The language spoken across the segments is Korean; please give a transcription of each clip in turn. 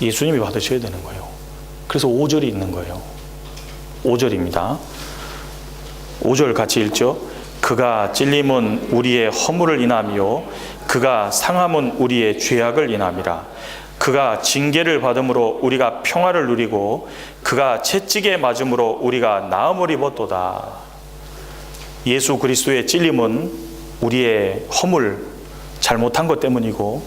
예수님이 받으셔야 되는 거예요. 그래서 5절이 있는 거예요. 5절입니다. 5절 같이 읽죠. 그가 찔림은 우리의 허물을 인하며 그가 상함은 우리의 죄악을 인함이라. 그가 징계를 받음으로 우리가 평화를 누리고 그가 채찍에 맞음으로 우리가 나음을 입었도다. 예수 그리스도의 찔림은 우리의 허물, 잘못한 것 때문이고,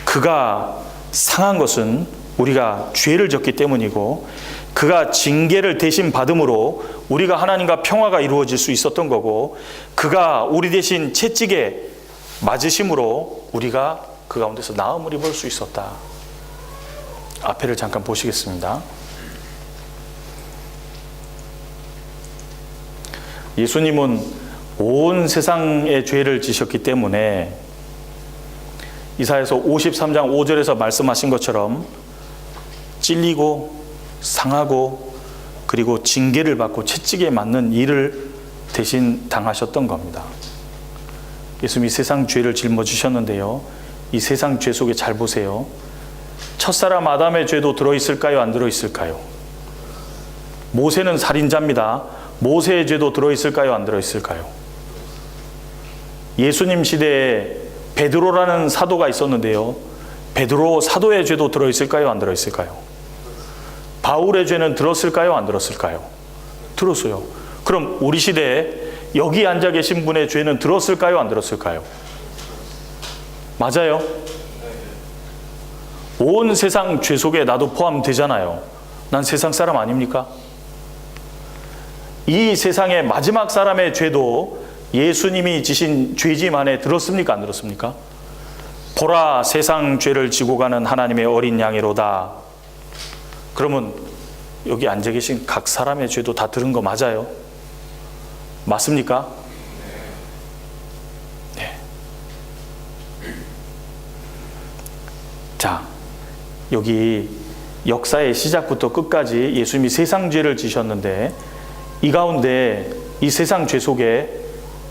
그가 상한 것은 우리가 죄를 졌기 때문이고, 그가 징계를 대신 받음으로 우리가 하나님과 평화가 이루어질 수 있었던 거고, 그가 우리 대신 채찍에 맞으심으로 우리가 그 가운데서 나음을 입을 수 있었다. 앞에를 잠깐 보시겠습니다. 예수님은 온 세상의 죄를 지셨기 때문에 이사야서 53장 5절에서 말씀하신 것처럼 찔리고 상하고 그리고 징계를 받고 채찍에 맞는 일을 대신 당하셨던 겁니다. 예수님이 세상 죄를 짊어지셨는데요, 이 세상 죄 속에 잘 보세요. 첫사람 아담의 죄도 들어있을까요? 안 들어있을까요? 모세는 살인자입니다. 모세의 죄도 들어있을까요? 안 들어있을까요? 예수님 시대에 베드로라는 사도가 있었는데요, 베드로 사도의 죄도 들어있을까요? 안 들어있을까요? 바울의 죄는 들었을까요? 안 들었을까요? 들었어요. 그럼 우리 시대에 여기 앉아 계신 분의 죄는 들었을까요? 안 들었을까요? 맞아요. 온 세상 죄 속에 나도 포함되잖아요. 난 세상 사람 아닙니까? 이 세상의 마지막 사람의 죄도 예수님이 지신 죄짐 안에 들었습니까? 안 들었습니까? 보라, 세상 죄를 지고 가는 하나님의 어린 양이로다. 그러면 여기 앉아 계신 각 사람의 죄도 다 들은 거 맞아요? 맞습니까? 네. 자, 여기 역사의 시작부터 끝까지 예수님이 세상 죄를 지셨는데, 이 가운데 이 세상 죄 속에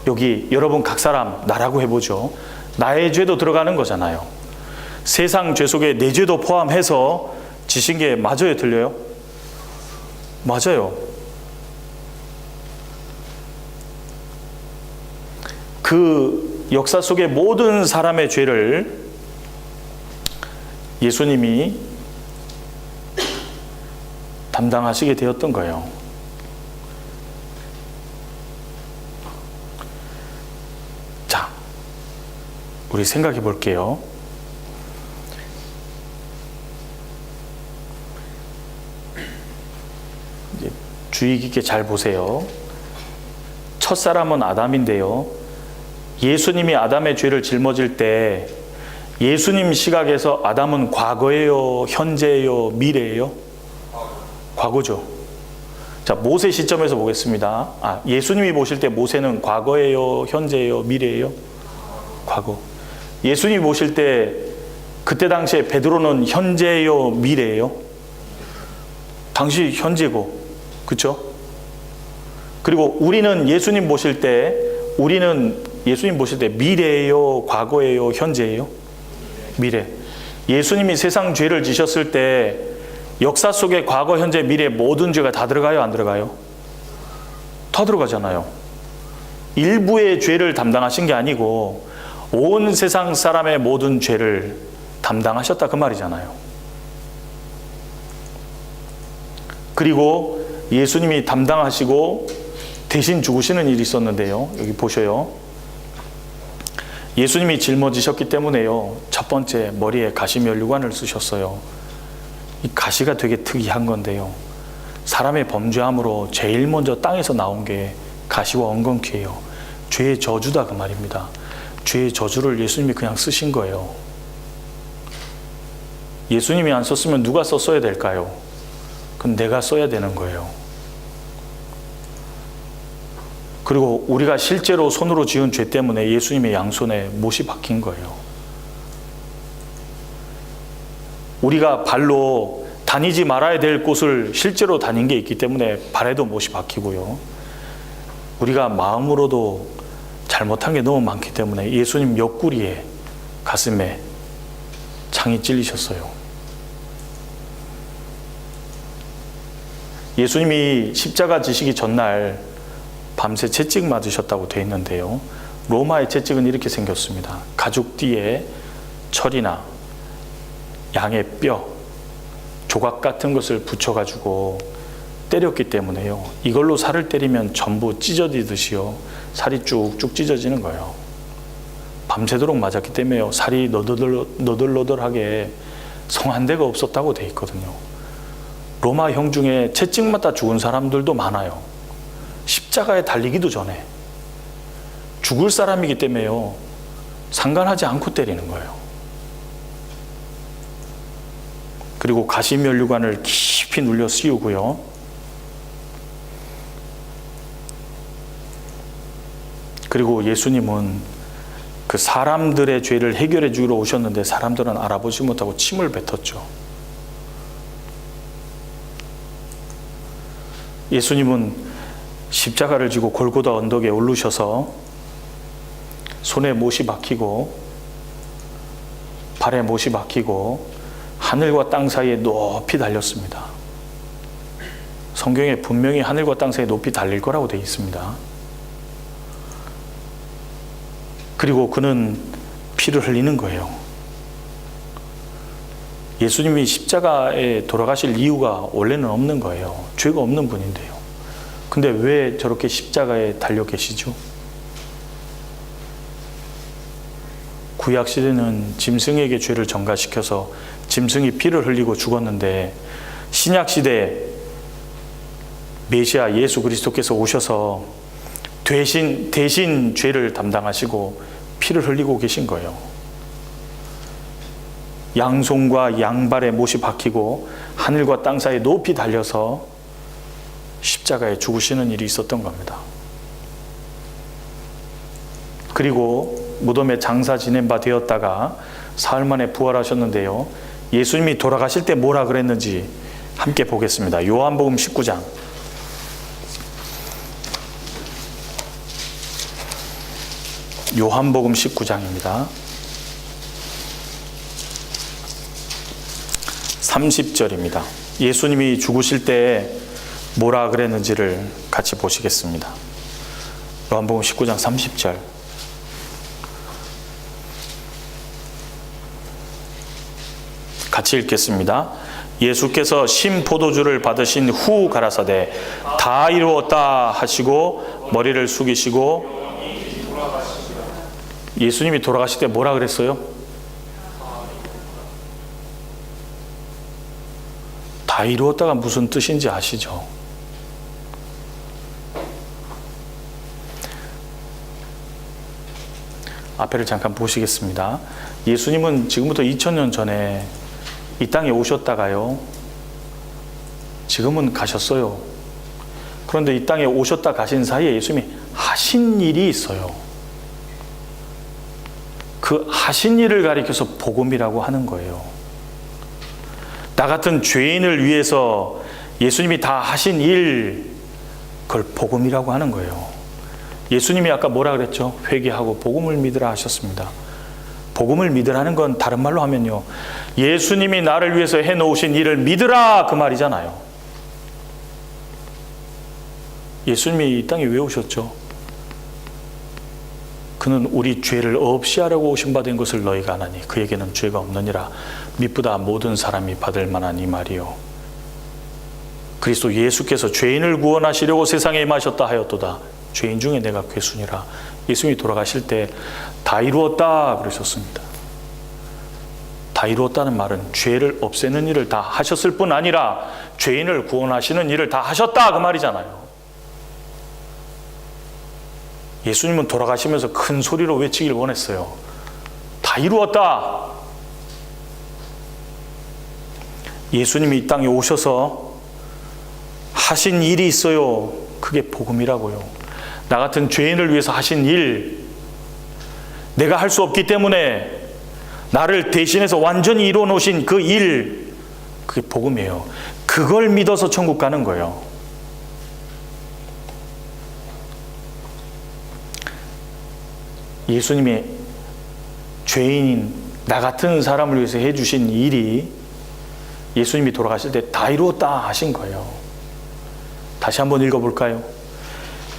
여기 여러분 각 사람, 나라고 해보죠. 나의 죄도 들어가는 거잖아요. 세상 죄 속에 내 죄도 포함해서 지신 게 맞아요, 틀려요? 맞아요. 그 역사 속의 모든 사람의 죄를 예수님이 담당하시게 되었던 거예요. 자, 우리 생각해 볼게요. 이제 주의 깊게 잘 보세요. 첫사람은 아담인데요, 예수님이 아담의 죄를 짊어질 때 예수님 시각에서 아담은 과거예요? 현재예요? 미래예요? 과거죠. 자, 모세 시점에서 보겠습니다. 예수님이 보실 때 모세는 과거예요? 현재예요? 미래예요? 과거. 예수님이 보실 때 그때 당시에 베드로는 현재예요? 미래예요? 당시 현재고, 그렇죠? 그리고 우리는 예수님 보실 때 미래예요? 과거예요? 현재예요? 미래. 예수님이 세상 죄를 지셨을 때 역사 속에 과거, 현재, 미래 모든 죄가 다 들어가요? 안 들어가요? 다 들어가잖아요. 일부의 죄를 담당하신 게 아니고 온 세상 사람의 모든 죄를 담당하셨다, 그 말이잖아요. 그리고 예수님이 담당하시고 대신 죽으시는 일이 있었는데요, 여기 보셔요. 예수님이 짊어지셨기 때문에요, 첫 번째 머리에 가시면류관을 쓰셨어요. 이 가시가 되게 특이한 건데요, 사람의 범죄함으로 제일 먼저 땅에서 나온 게 가시와 엉겅퀴예요. 죄의 저주다, 그 말입니다. 죄의 저주를 예수님이 그냥 쓰신 거예요. 예수님이 안 썼으면 누가 썼어야 될까요? 그럼 내가 써야 되는 거예요. 그리고 우리가 실제로 손으로 지은 죄 때문에 예수님의 양손에 못이 박힌 거예요. 우리가 발로 다니지 말아야 될 곳을 실제로 다닌 게 있기 때문에 발에도 못이 박히고요. 우리가 마음으로도 잘못한 게 너무 많기 때문에 예수님 옆구리에, 가슴에 창이 찔리셨어요. 예수님이 십자가 지시기 전날 밤새 채찍 맞으셨다고 되어 있는데요. 로마의 채찍은 이렇게 생겼습니다. 가죽 띠에 철이나 양의 뼈, 조각 같은 것을 붙여가지고 때렸기 때문에요. 이걸로 살을 때리면 전부 찢어지듯이요. 살이 쭉쭉 찢어지는 거예요. 밤새도록 맞았기 때문에요. 살이 너덜너덜하게 성한 데가 없었다고 되어 있거든요. 로마 형 중에 채찍 맞다 죽은 사람들도 많아요. 십자가에 달리기도 전에. 죽을 사람이기 때문에요. 상관하지 않고 때리는 거예요. 그리고 가시면류관을 깊이 눌려 씌우고요. 그리고 예수님은 그 사람들의 죄를 해결해 주러 오셨는데 사람들은 알아보지 못하고 침을 뱉었죠. 예수님은 십자가를 지고 골고다 언덕에 오르셔서 손에 못이 박히고 발에 못이 박히고 하늘과 땅 사이에 높이 달렸습니다. 성경에 분명히 하늘과 땅 사이에 높이 달릴 거라고 되어 있습니다. 그리고 그는 피를 흘리는 거예요. 예수님이 십자가에 돌아가실 이유가 원래는 없는 거예요. 죄가 없는 분인데요. 근데 왜 저렇게 십자가에 달려 계시죠? 구약시대는 짐승에게 죄를 전가시켜서 짐승이 피를 흘리고 죽었는데 신약시대 메시아 예수 그리스도께서 오셔서 대신 죄를 담당하시고 피를 흘리고 계신 거예요. 양손과 양발에 못이 박히고 하늘과 땅 사이에 높이 달려서 십자가에 죽으시는 일이 있었던 겁니다. 그리고 무덤에 장사 지낸 바 되었다가 사흘 만에 부활하셨는데요. 예수님이 돌아가실 때 뭐라 그랬는지 함께 보겠습니다. 요한복음 19장. 요한복음 19장입니다. 30절입니다. 예수님이 죽으실 때 뭐라 그랬는지를 같이 보시겠습니다. 요한복음 19장 30절. 같이 읽겠습니다. 예수께서 신포도주를 받으신 후 가라사대 다 이루었다 하시고 머리를 숙이시고 예수님이 돌아가실 때 뭐라 그랬어요? 다 이루었다가 무슨 뜻인지 아시죠? 앞에를 잠깐 보시겠습니다. 예수님은 지금부터 2000년 전에 이 땅에 오셨다가요. 지금은 가셨어요. 그런데 이 땅에 오셨다 가신 사이에 예수님이 하신 일이 있어요. 그 하신 일을 가리켜서 복음이라고 하는 거예요. 나 같은 죄인을 위해서 예수님이 다 하신 일, 그걸 복음이라고 하는 거예요. 예수님이 아까 뭐라 그랬죠? 회개하고 복음을 믿으라 하셨습니다. 복음을 믿으라는 건 다른 말로 하면요, 예수님이 나를 위해서 해놓으신 일을 믿으라, 그 말이잖아요. 예수님이 이 땅에 왜 오셨죠? 그는 우리 죄를 없이 하려고 오신 바 된 것을 너희가 아나니 그에게는 죄가 없느니라. 미쁘다 모든 사람이 받을 만한 이 말이요. 그리스도 예수께서 죄인을 구원하시려고 세상에 임하셨다 하였도다. 죄인 중에 내가 괴순이라. 예수님이 돌아가실 때 다 이루었다 그러셨습니다. 다 이루었다는 말은 죄를 없애는 일을 다 하셨을 뿐 아니라 죄인을 구원하시는 일을 다 하셨다, 그 말이잖아요. 예수님은 돌아가시면서 큰 소리로 외치길 원했어요. 다 이루었다. 예수님이 이 땅에 오셔서 하신 일이 있어요. 그게 복음이라고요. 나 같은 죄인을 위해서 하신 일, 내가 할 수 없기 때문에 나를 대신해서 완전히 이루어 놓으신 그 일, 그게 복음이에요. 그걸 믿어서 천국 가는 거예요. 예수님이 죄인인 나 같은 사람을 위해서 해주신 일이 예수님이 돌아가실 때 다 이루었다 하신 거예요. 다시 한번 읽어볼까요?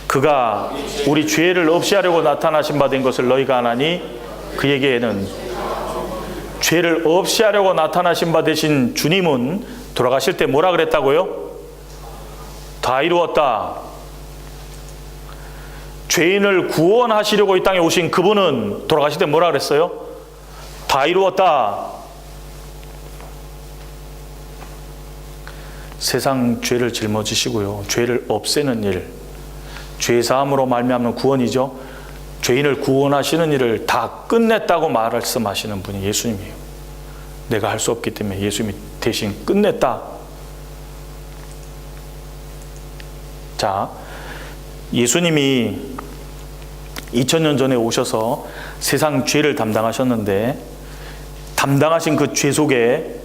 그가 우리 죄를 없이 하려고 나타나신 바 된 것을 너희가 아나니 그에게는 죄를 없이 하려고 나타나신 바 되신 주님은 돌아가실 때 뭐라 그랬다고요? 다 이루었다. 죄인을 구원하시려고 이 땅에 오신 그분은 돌아가실 때 뭐라 그랬어요? 다 이루었다. 세상 죄를 짊어지시고요, 죄를 없애는 일, 죄사함으로 말미암는 구원이죠. 죄인을 구원하시는 일을 다 끝냈다고 말씀하시는 분이 예수님이에요. 내가 할 수 없기 때문에 예수님이 대신 끝냈다. 자, 예수님이 2000년 전에 오셔서 세상 죄를 담당하셨는데, 담당하신 그 죄 속에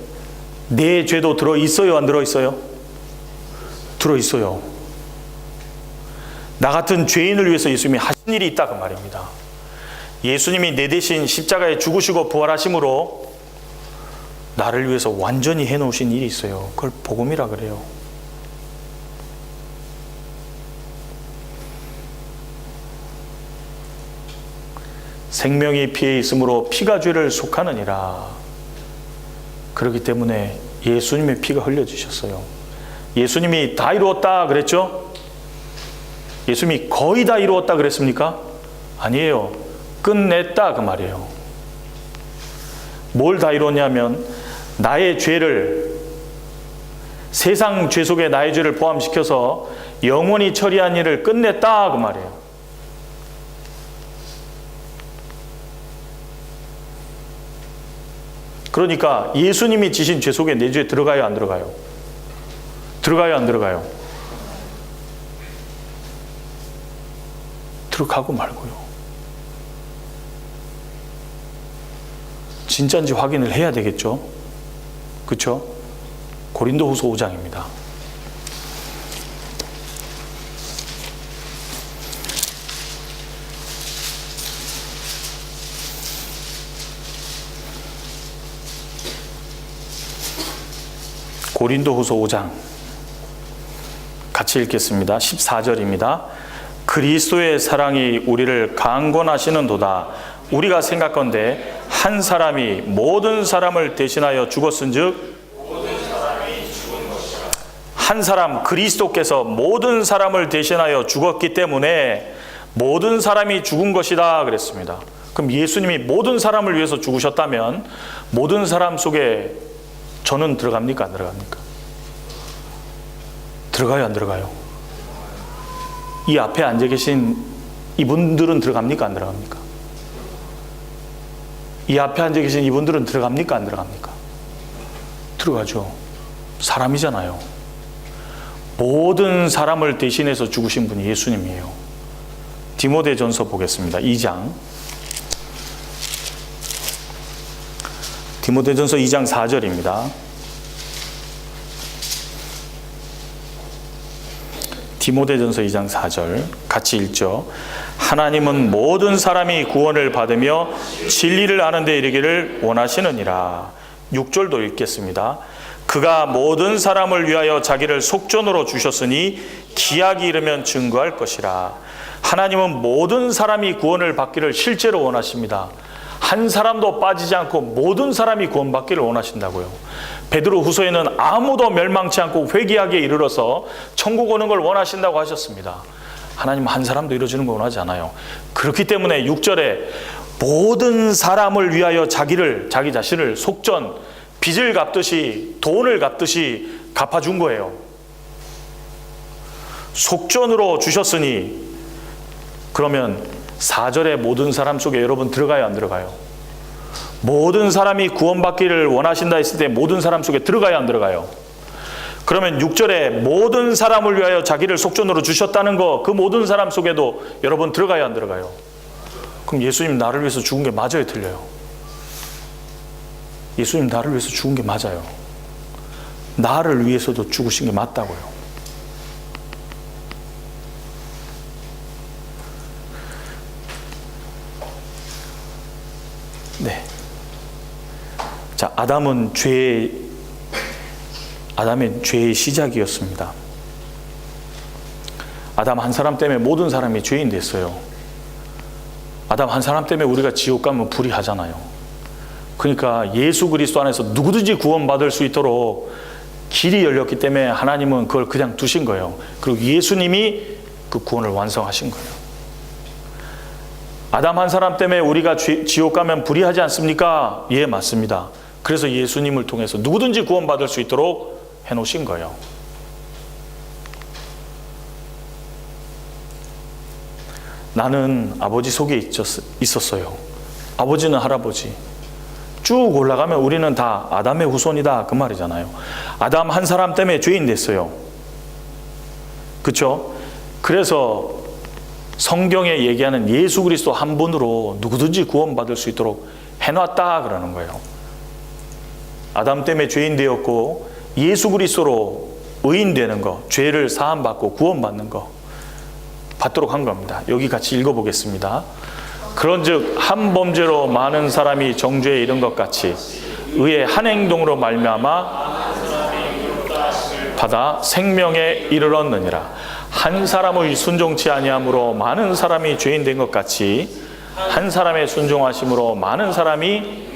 내 죄도 들어있어요, 안 들어있어요? 들어있어요. 나 같은 죄인을 위해서 예수님이 하신 일이 있다, 그 말입니다. 예수님이 내 대신 십자가에 죽으시고 부활하심으로 나를 위해서 완전히 해놓으신 일이 있어요. 그걸 복음이라 그래요. 생명이 피에 있으므로 피가 죄를 속하느니라. 그렇기 때문에 예수님의 피가 흘려지셨어요. 예수님이 다 이루었다 그랬죠? 예수님이 거의 다 이루었다 그랬습니까? 아니에요. 끝냈다 그 말이에요. 뭘 다 이뤘냐면 나의 죄를, 세상 죄 속에 나의 죄를 포함시켜서 영원히 처리한 일을 끝냈다 그 말이에요. 그러니까 예수님이 지신 죄 속에 내 죄 들어가요, 안 들어가요? 들어가요, 안 들어가요? 들어가고 말고요. 진짜인지 확인을 해야 되겠죠? 그렇죠? 고린도후서 5장입니다. 고린도후서 5장 같이 읽겠습니다. 14절입니다. 그리스도의 사랑이 우리를 강권하시는도다. 우리가 생각건대 한 사람이 모든 사람을 대신하여 죽었은즉, 한 사람 그리스도께서 모든 사람을 대신하여 죽었기 때문에 모든 사람이 죽은 것이다 그랬습니다. 그럼 예수님이 모든 사람을 위해서 죽으셨다면 모든 사람 속에 저는 들어갑니까, 안 들어갑니까? 들어가요, 안 들어가요? 이 앞에 앉아 계신 이분들은 들어갑니까, 안 들어갑니까? 이 앞에 앉아 계신 이분들은 들어갑니까, 안 들어갑니까? 들어가죠. 사람이잖아요. 모든 사람을 대신해서 죽으신 분이 예수님이에요. 디모데전서 보겠습니다. 2장. 디모데전서 2장 4절입니다. 디모데전서 2장 4절 같이 읽죠. 하나님은 모든 사람이 구원을 받으며 진리를 아는 데 이르기를 원하시느니라. 6절도 읽겠습니다. 그가 모든 사람을 위하여 자기를 속전으로 주셨으니 기약이 이르면 증거할 것이라. 하나님은 모든 사람이 구원을 받기를 실제로 원하십니다. 한 사람도 빠지지 않고 모든 사람이 구원받기를 원하신다고요. 베드로 후서에는 아무도 멸망치 않고 회개하기에 이르러서 천국 오는 걸 원하신다고 하셨습니다. 하나님은 한 사람도 이루어지는 걸 원하지 않아요. 그렇기 때문에 6절에 모든 사람을 위하여 자기 자신을 속전, 빚을 갚듯이, 돈을 갚듯이 갚아준 거예요. 속전으로 주셨으니, 그러면 4절의 모든 사람 속에 여러분 들어가요, 안 들어가요? 모든 사람이 구원받기를 원하신다 했을 때 모든 사람 속에 들어가요, 안 들어가요? 그러면 6절에 모든 사람을 위하여 자기를 속전으로 주셨다는 거, 그 모든 사람 속에도 여러분 들어가요, 안 들어가요? 그럼 예수님 나를 위해서 죽은 게 맞아요, 틀려요? 예수님 나를 위해서 죽은 게 맞아요. 나를 위해서도 죽으신 게 맞다고요. 네. 자, 아담은 죄의 시작이었습니다. 아담 한 사람 때문에 모든 사람이 죄인 됐어요. 아담 한 사람 때문에 우리가 지옥 가면 불의하잖아요. 그러니까 예수 그리스도 안에서 누구든지 구원받을 수 있도록 길이 열렸기 때문에 하나님은 그걸 그냥 두신 거예요. 그리고 예수님이 그 구원을 완성하신 거예요. 아담 한 사람 때문에 우리가 지옥 가면 불의하지 않습니까? 예, 맞습니다. 그래서 예수님을 통해서 누구든지 구원받을 수 있도록 해놓으신 거예요. 나는 아버지 속에 있었어요. 아버지는 할아버지. 쭉 올라가면 우리는 다 아담의 후손이다, 그 말이잖아요. 아담 한 사람 때문에 죄인 됐어요. 그렇죠? 그래서 성경에 얘기하는 예수 그리스도 한 분으로 누구든지 구원받을 수 있도록 해놨다 그러는 거예요. 아담 때문에 죄인 되었고 예수 그리스도로 의인 되는 거, 죄를 사함받고 구원받는 거 받도록 한 겁니다. 여기 같이 읽어보겠습니다. 그런즉 한 범죄로 많은 사람이 정죄에 이른 것 같이 의의 한 행동으로 말미암아 받아 생명에 이르렀느니라. 한 사람의 순종치 아니함으로 많은 사람이 죄인 된 것 같이 한 사람의 순종하심으로 많은 사람이.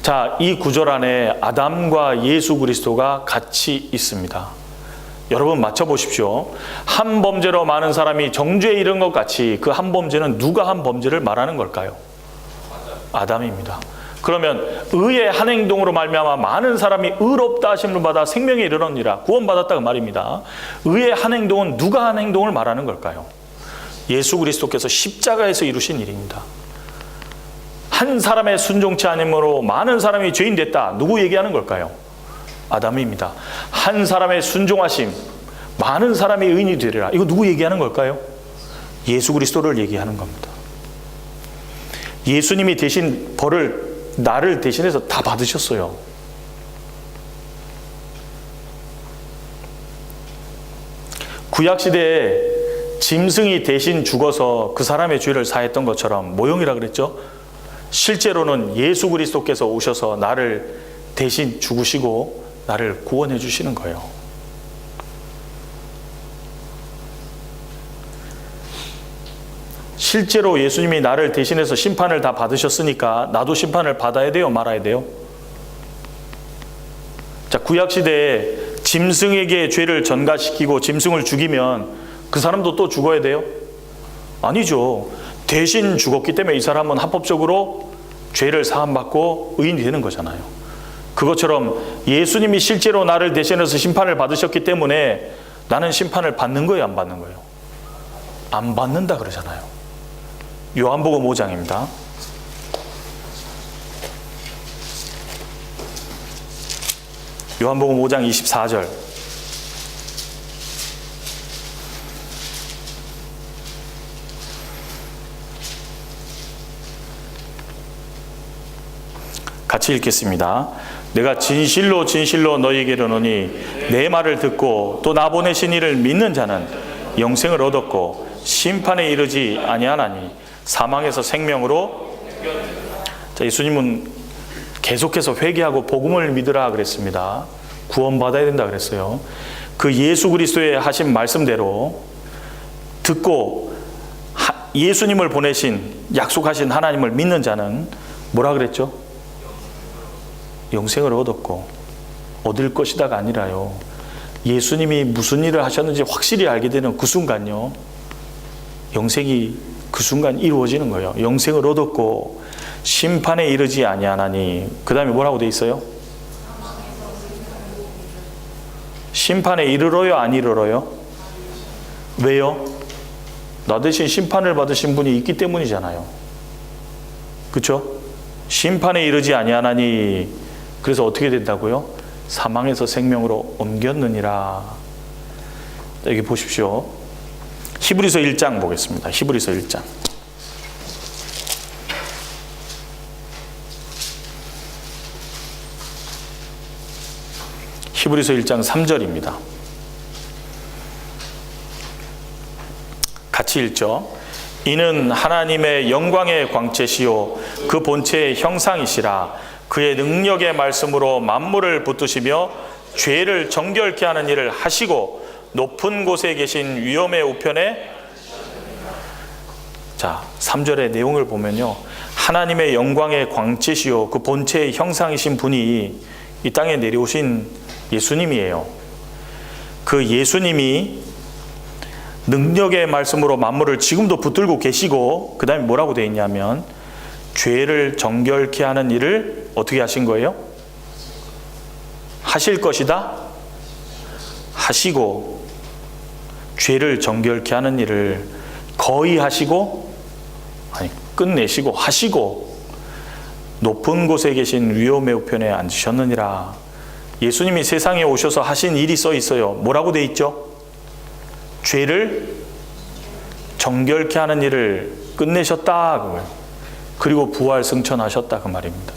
자, 이 구절 안에 아담과 예수 그리스도가 같이 있습니다. 여러분 맞춰보십시오. 한 범죄로 많은 사람이 정죄에 이른 것 같이 그 한 범죄는 누가 한 범죄를 말하는 걸까요? 아담입니다. 그러면 의의 한 행동으로 말미암아 많은 사람이 의롭다 하심을 받아 생명에 이르렀느니라. 구원받았다고 말입니다. 의의 한 행동은 누가 한 행동을 말하는 걸까요? 예수 그리스도께서 십자가에서 이루신 일입니다. 한 사람의 순종치 아니므로 많은 사람이 죄인 됐다. 누구 얘기하는 걸까요? 아담입니다. 한 사람의 순종하심, 많은 사람이 의인이 되리라. 이거 누구 얘기하는 걸까요? 예수 그리스도를 얘기하는 겁니다. 예수님이 대신 벌을 나를 대신해서 다 받으셨어요. 구약시대에 짐승이 대신 죽어서 그 사람의 죄를 사했던 것처럼 모형이라 그랬죠. 실제로는 예수 그리스도께서 오셔서 나를 대신 죽으시고 나를 구원해 주시는 거예요. 실제로 예수님이 나를 대신해서 심판을 다 받으셨으니까 나도 심판을 받아야 돼요, 말아야 돼요? 자, 구약시대에 짐승에게 죄를 전가시키고 짐승을 죽이면 그 사람도 또 죽어야 돼요? 아니죠. 대신 죽었기 때문에 이 사람은 합법적으로 죄를 사함받고 의인이 되는 거잖아요. 그것처럼 예수님이 실제로 나를 대신해서 심판을 받으셨기 때문에 나는 심판을 받는 거예요, 안 받는 거예요? 안 받는다 그러잖아요. 요한복음 5장입니다. 요한복음 5장 24절. 같이 읽겠습니다. 내가 진실로 진실로 너희에게 이르노니 내 말을 듣고 또 나 보내신 이를 믿는 자는 영생을 얻었고 심판에 이르지 아니하나니 사망에서 생명으로. 자, 예수님은 계속해서 회개하고 복음을 믿으라 그랬습니다. 구원받아야 된다 그랬어요. 그 예수 그리스도의 하신 말씀대로 듣고 예수님을 보내신 약속하신 하나님을 믿는 자는 뭐라 그랬죠? 영생을 얻었고 얻을 것이다가 아니라요. 예수님이 무슨 일을 하셨는지 확실히 알게 되는 그 순간요. 영생이 그 순간 이루어지는 거예요. 영생을 얻었고 심판에 이르지 아니하나니. 그 다음에 뭐라고 돼 있어요? 심판에 이르러요, 안 이르러요? 왜요? 나 대신 심판을 받으신 분이 있기 때문이잖아요. 그렇죠? 심판에 이르지 아니하나니. 그래서 어떻게 된다고요? 사망에서 생명으로 옮겼느니라. 여기 보십시오. 히브리서 1장 보겠습니다. 히브리서 1장. 히브리서 1장 3절입니다. 같이 읽죠. 이는 하나님의 영광의 광채시요 그 본체의 형상이시라. 그의 능력의 말씀으로 만물을 붙드시며 죄를 정결케 하는 일을 하시고 높은 곳에 계신 위엄의 우편에. 자, 3절의 내용을 보면요, 하나님의 영광의 광채시요 그 본체의 형상이신 분이 이 땅에 내려오신 예수님이에요. 그 예수님이 능력의 말씀으로 만물을 지금도 붙들고 계시고, 그 다음에 뭐라고 되어 있냐면 죄를 정결케 하는 일을 어떻게 하신 거예요? 하실 것이다? 하시고, 죄를 정결케 하는 일을 거의 하시고, 아니 끝내시고 하시고, 높은 곳에 계신 위엄의 우편에 앉으셨느니라. 예수님이 세상에 오셔서 하신 일이 써 있어요. 뭐라고 돼 있죠? 죄를 정결케 하는 일을 끝내셨다. 그리고 부활 승천하셨다, 그 말입니다.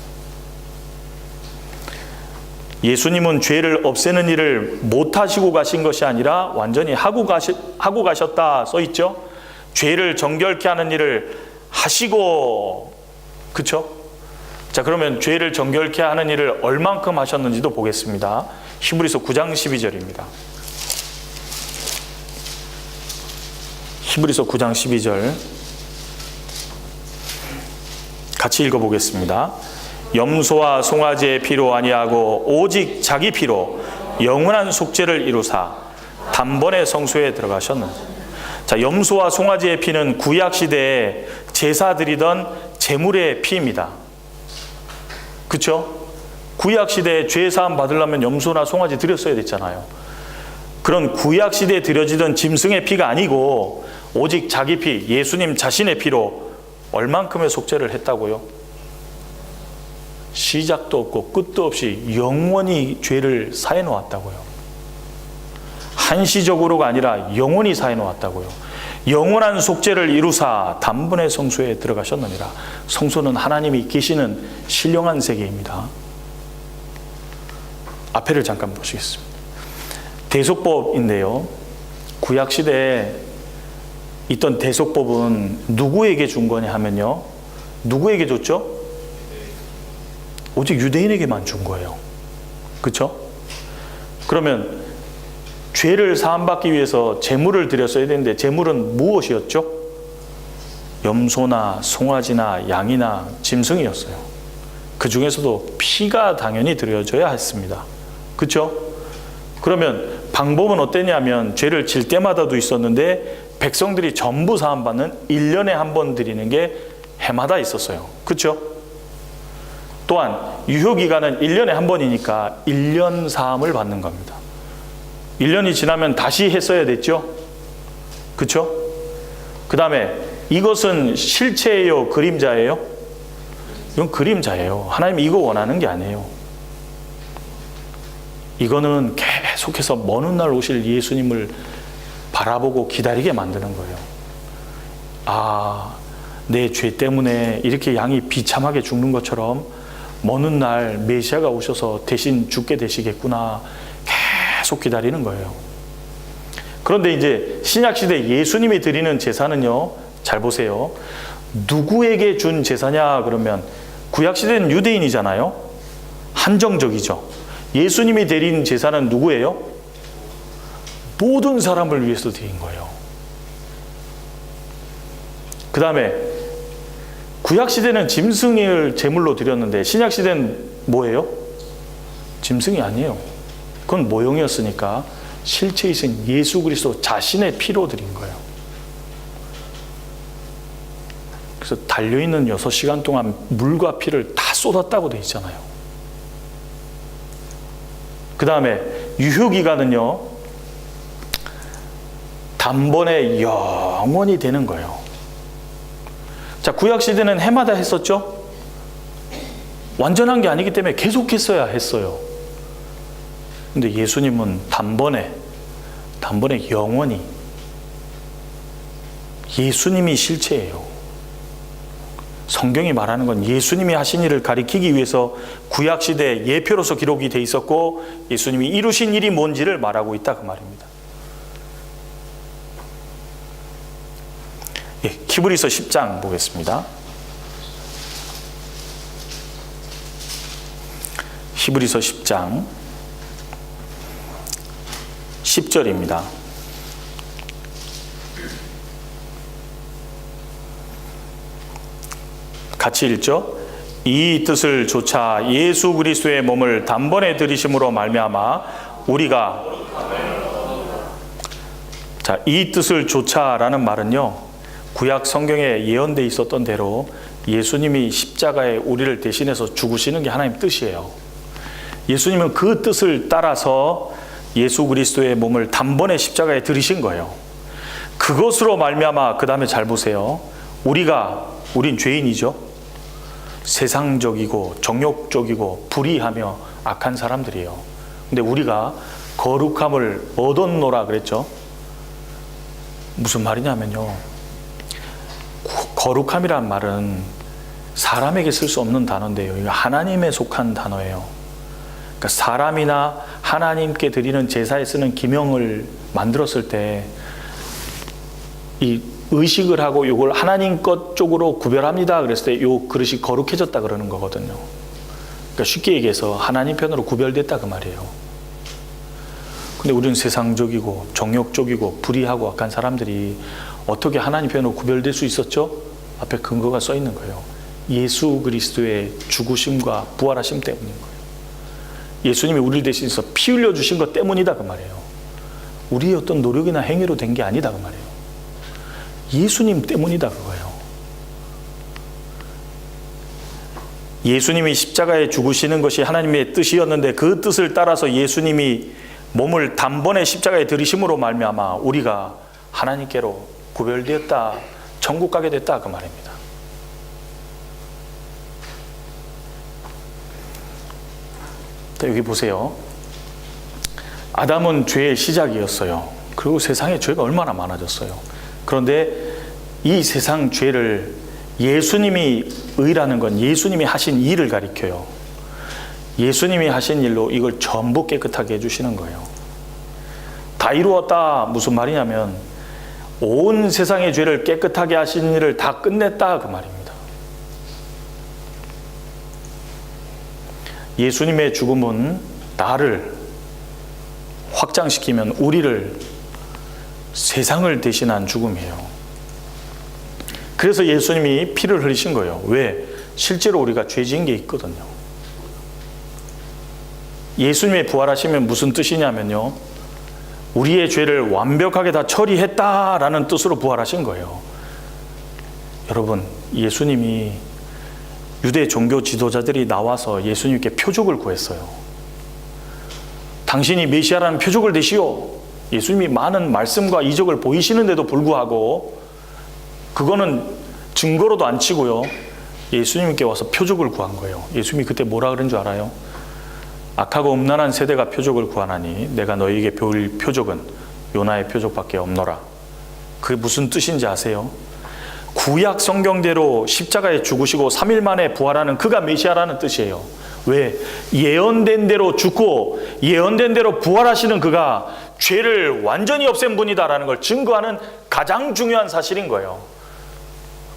예수님은 죄를 없애는 일을 못 하시고 가신 것이 아니라 완전히 하고 가셨다 써 있죠. 죄를 정결케 하는 일을 하시고, 그렇죠? 자, 그러면 죄를 정결케 하는 일을 얼만큼 하셨는지도 보겠습니다. 히브리서 9장 12절입니다. 히브리서 9장 12절 같이 읽어보겠습니다. 염소와 송아지의 피로 아니하고 오직 자기 피로 영원한 속죄를 이루사 단번에 성소에 들어가셨는지. 자, 염소와 송아지의 피는 구약 시대에 제사 드리던 제물의 피입니다. 그렇죠? 구약 시대에 죄 사함 받으려면 염소나 송아지 드렸어야 됐잖아요. 그런 구약 시대에 드려지던 짐승의 피가 아니고 오직 자기 피, 예수님 자신의 피로 얼만큼의 속죄를 했다고요? 시작도 없고 끝도 없이 영원히 죄를 사해 놓았다고요. 한시적으로가 아니라 영원히 사해 놓았다고요. 영원한 속죄를 이루사 단번에 성소에 들어가셨느니라. 성소는 하나님이 계시는 신령한 세계입니다. 앞에를 잠깐 보시겠습니다. 대속법인데요, 구약 시대에 있던 대속법은 누구에게 준 거냐 하면요, 누구에게 줬죠? 오직 유대인에게만 준 거예요. 그렇죠? 그러면 죄를 사함받기 위해서 제물을 드렸어야 되는데 제물은 무엇이었죠? 염소나 송아지나 양이나 짐승이었어요. 그 중에서도 피가 당연히 드려져야 했습니다. 그렇죠? 그러면 방법은 어땠냐면 죄를 질 때마다도 있었는데 백성들이 전부 사함받는 1년에 한 번 드리는 게 해마다 있었어요. 그렇죠? 또한 유효기간은 1년에 한 번이니까 1년 사함을 받는 겁니다. 1년이 지나면 다시 했어야 됐죠? 그렇죠? 그 다음에 이것은 실체예요? 그림자예요? 이건 그림자예요. 하나님이 이거 원하는 게 아니에요. 이거는 계속해서 먼 훗날 오실 예수님을 바라보고 기다리게 만드는 거예요. 아, 내 죄 때문에 이렇게 양이 비참하게 죽는 것처럼 먼 훗날 메시아가 오셔서 대신 죽게 되시겠구나. 계속 기다리는 거예요. 그런데 이제 신약시대 예수님이 드리는 제사는요, 잘 보세요. 누구에게 준 제사냐 그러면 구약시대는 유대인이잖아요. 한정적이죠. 예수님이 드린 제사는 누구예요? 모든 사람을 위해서 드린 거예요. 그 다음에 구약시대는 짐승을 제물로 드렸는데 신약시대는 뭐예요? 짐승이 아니에요. 그건 모형이었으니까 실체이신 예수 그리스도 자신의 피로 드린 거예요. 그래서 달려있는 6시간 동안 물과 피를 다 쏟았다고 돼 있잖아요. 그 다음에 유효기간은요, 단번에 영원히 되는 거예요. 자, 구약시대는 해마다 했었죠? 완전한 게 아니기 때문에 계속했어야 했어요. 근데 예수님은 단번에 영원히, 예수님이 실체예요. 성경이 말하는 건 예수님이 하신 일을 가리키기 위해서 구약시대에 예표로서 기록이 돼 있었고 예수님이 이루신 일이 뭔지를 말하고 있다, 그 말입니다. 예, 히브리서 10장 보겠습니다. 히브리서 10장 10절입니다. 같이 읽죠. 이 뜻을 조차 예수 그리스도의 몸을 단번에 들이심으로 말미암아 우리가 자, 이 뜻을 조차라는 말은요, 구약 성경에 예언되어 있었던 대로 예수님이 십자가에 우리를 대신해서 죽으시는 게 하나님 뜻이에요. 예수님은 그 뜻을 따라서 예수 그리스도의 몸을 단번에 십자가에 들이신 거예요. 그것으로 말미암아, 그 다음에 잘 보세요. 우린 죄인이죠. 세상적이고 정욕적이고 불의하며 악한 사람들이에요. 근데 우리가 거룩함을 얻었노라 그랬죠. 무슨 말이냐면요, 거룩함이란 말은 사람에게 쓸 수 없는 단어인데요, 이거 하나님에 속한 단어예요. 그러니까 사람이나 하나님께 드리는 제사에 쓰는 기명을 만들었을 때 이 의식을 하고 이걸 하나님 것 쪽으로 구별합니다 그랬을 때 이 그릇이 거룩해졌다 그러는 거거든요. 그러니까 쉽게 얘기해서 하나님 편으로 구별됐다 그 말이에요. 근데 우리는 세상적이고 정욕적이고 불의하고 악한 사람들이 어떻게 하나님 편으로 구별될 수 있었죠? 앞에 근거가 써 있는 거예요. 예수 그리스도의 죽으심과 부활하심 때문인 거예요. 예수님이 우리를 대신해서 피 흘려 주신 것 때문이다 그 말이에요. 우리의 어떤 노력이나 행위로 된 게 아니다 그 말이에요. 예수님 때문이다 그거예요. 예수님이 십자가에 죽으시는 것이 하나님의 뜻이었는데 그 뜻을 따라서 예수님이 몸을 단번에 십자가에 들이심으로 말미암아 우리가 하나님께로 구별되었다, 천국 가게 됐다 그 말입니다. 여기 보세요. 아담은 죄의 시작이었어요. 그리고 세상에 죄가 얼마나 많아졌어요. 그런데 이 세상 죄를 예수님이, 의라는 건 예수님이 하신 일을 가리켜요. 예수님이 하신 일로 이걸 전부 깨끗하게 해주시는 거예요. 다 이루었다 무슨 말이냐면 온 세상의 죄를 깨끗하게 하신 일을 다 끝냈다 그 말입니다. 예수님의 죽음은 나를 확장시키면 우리를, 세상을 대신한 죽음이에요. 그래서 예수님이 피를 흘리신 거예요. 왜? 실제로 우리가 죄 지은 게 있거든요. 예수님의 부활하시면 무슨 뜻이냐면요, 우리의 죄를 완벽하게 다 처리했다라는 뜻으로 부활하신 거예요. 여러분, 예수님이, 유대 종교 지도자들이 나와서 예수님께 표적을 구했어요. 당신이 메시아라는 표적을 대시오. 예수님이 많은 말씀과 이적을 보이시는데도 불구하고 그거는 증거로도 안 치고요, 예수님께 와서 표적을 구한 거예요. 예수님이 그때 뭐라 그런 줄 알아요? 악하고 음란한 세대가 표적을 구하나니 내가 너희에게 배울 표적은 요나의 표적밖에 없노라. 그게 무슨 뜻인지 아세요? 구약 성경대로 십자가에 죽으시고 3일 만에 부활하는 그가 메시아라는 뜻이에요. 왜? 예언된 대로 죽고 예언된 대로 부활하시는 그가 죄를 완전히 없앤 분이다라는 걸 증거하는 가장 중요한 사실인 거예요.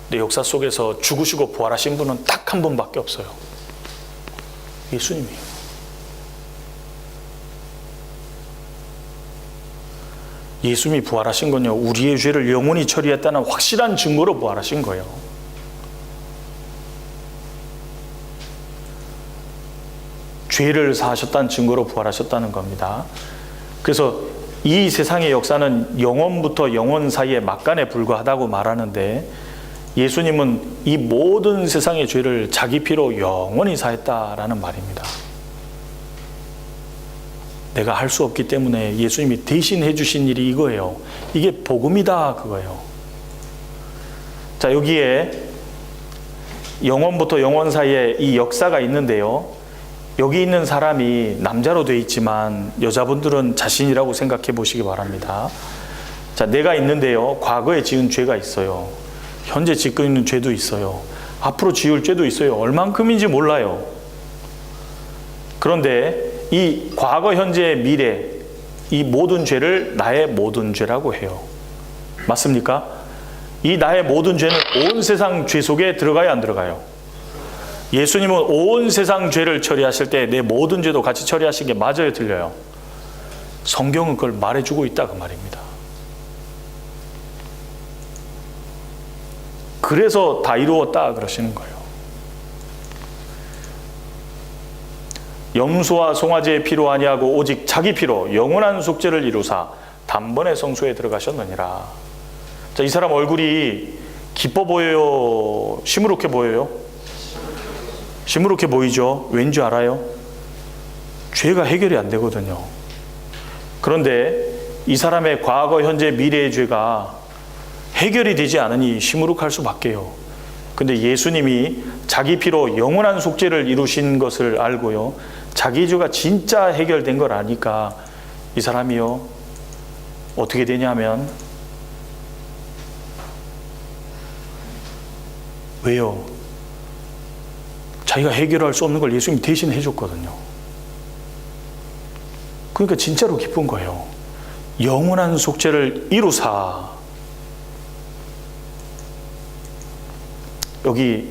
근데 역사 속에서 죽으시고 부활하신 분은 딱 한 분밖에 없어요. 예수님이에요. 예수님이 부활하신 건요, 우리의 죄를 영원히 처리했다는 확실한 증거로 부활하신 거예요. 죄를 사하셨다는 증거로 부활하셨다는 겁니다. 그래서 이 세상의 역사는 영원부터 영원 사이의 막간에 불과하다고 말하는데 예수님은 이 모든 세상의 죄를 자기 피로 영원히 사했다라는 말입니다. 내가 할 수 없기 때문에 예수님이 대신 해주신 일이 이거예요. 이게 복음이다 그거예요. 자, 여기에 영원부터 영원 사이에 이 역사가 있는데요, 여기 있는 사람이 남자로 되어 있지만 여자분들은 자신이라고 생각해 보시기 바랍니다. 자, 내가 있는데요, 과거에 지은 죄가 있어요. 현재 짓고 있는 죄도 있어요. 앞으로 지을 죄도 있어요. 얼만큼인지 몰라요. 그런데 이 과거, 현재, 미래, 이 모든 죄를 나의 모든 죄라고 해요. 맞습니까? 이 나의 모든 죄는 온 세상 죄 속에 들어가요, 안 들어가요? 예수님은 온 세상 죄를 처리하실 때 내 모든 죄도 같이 처리하신 게 맞아요, 틀려요? 성경은 그걸 말해주고 있다 그 말입니다. 그래서 다 이루었다 그러시는 거예요. 염소와 송아지의 피로 아니하고 오직 자기 피로 영원한 속죄를 이루사 단번에 성소에 들어가셨느니라. 자, 이 사람 얼굴이 기뻐 보여요? 시무룩해 보여요? 시무룩해 보이죠? 왠지 알아요? 죄가 해결이 안 되거든요. 그런데 이 사람의 과거, 현재, 미래의 죄가 해결이 되지 않으니 시무룩할 수밖에요. 근데 예수님이 자기 피로 영원한 속죄를 이루신 것을 알고요, 자기 죄가 진짜 해결된 걸 아니까 이 사람이요, 어떻게 되냐면, 왜요? 자기가 해결할 수 없는 걸 예수님이 대신 해줬거든요. 그러니까 진짜로 기쁜 거예요. 영원한 속죄를 이루사. 여기에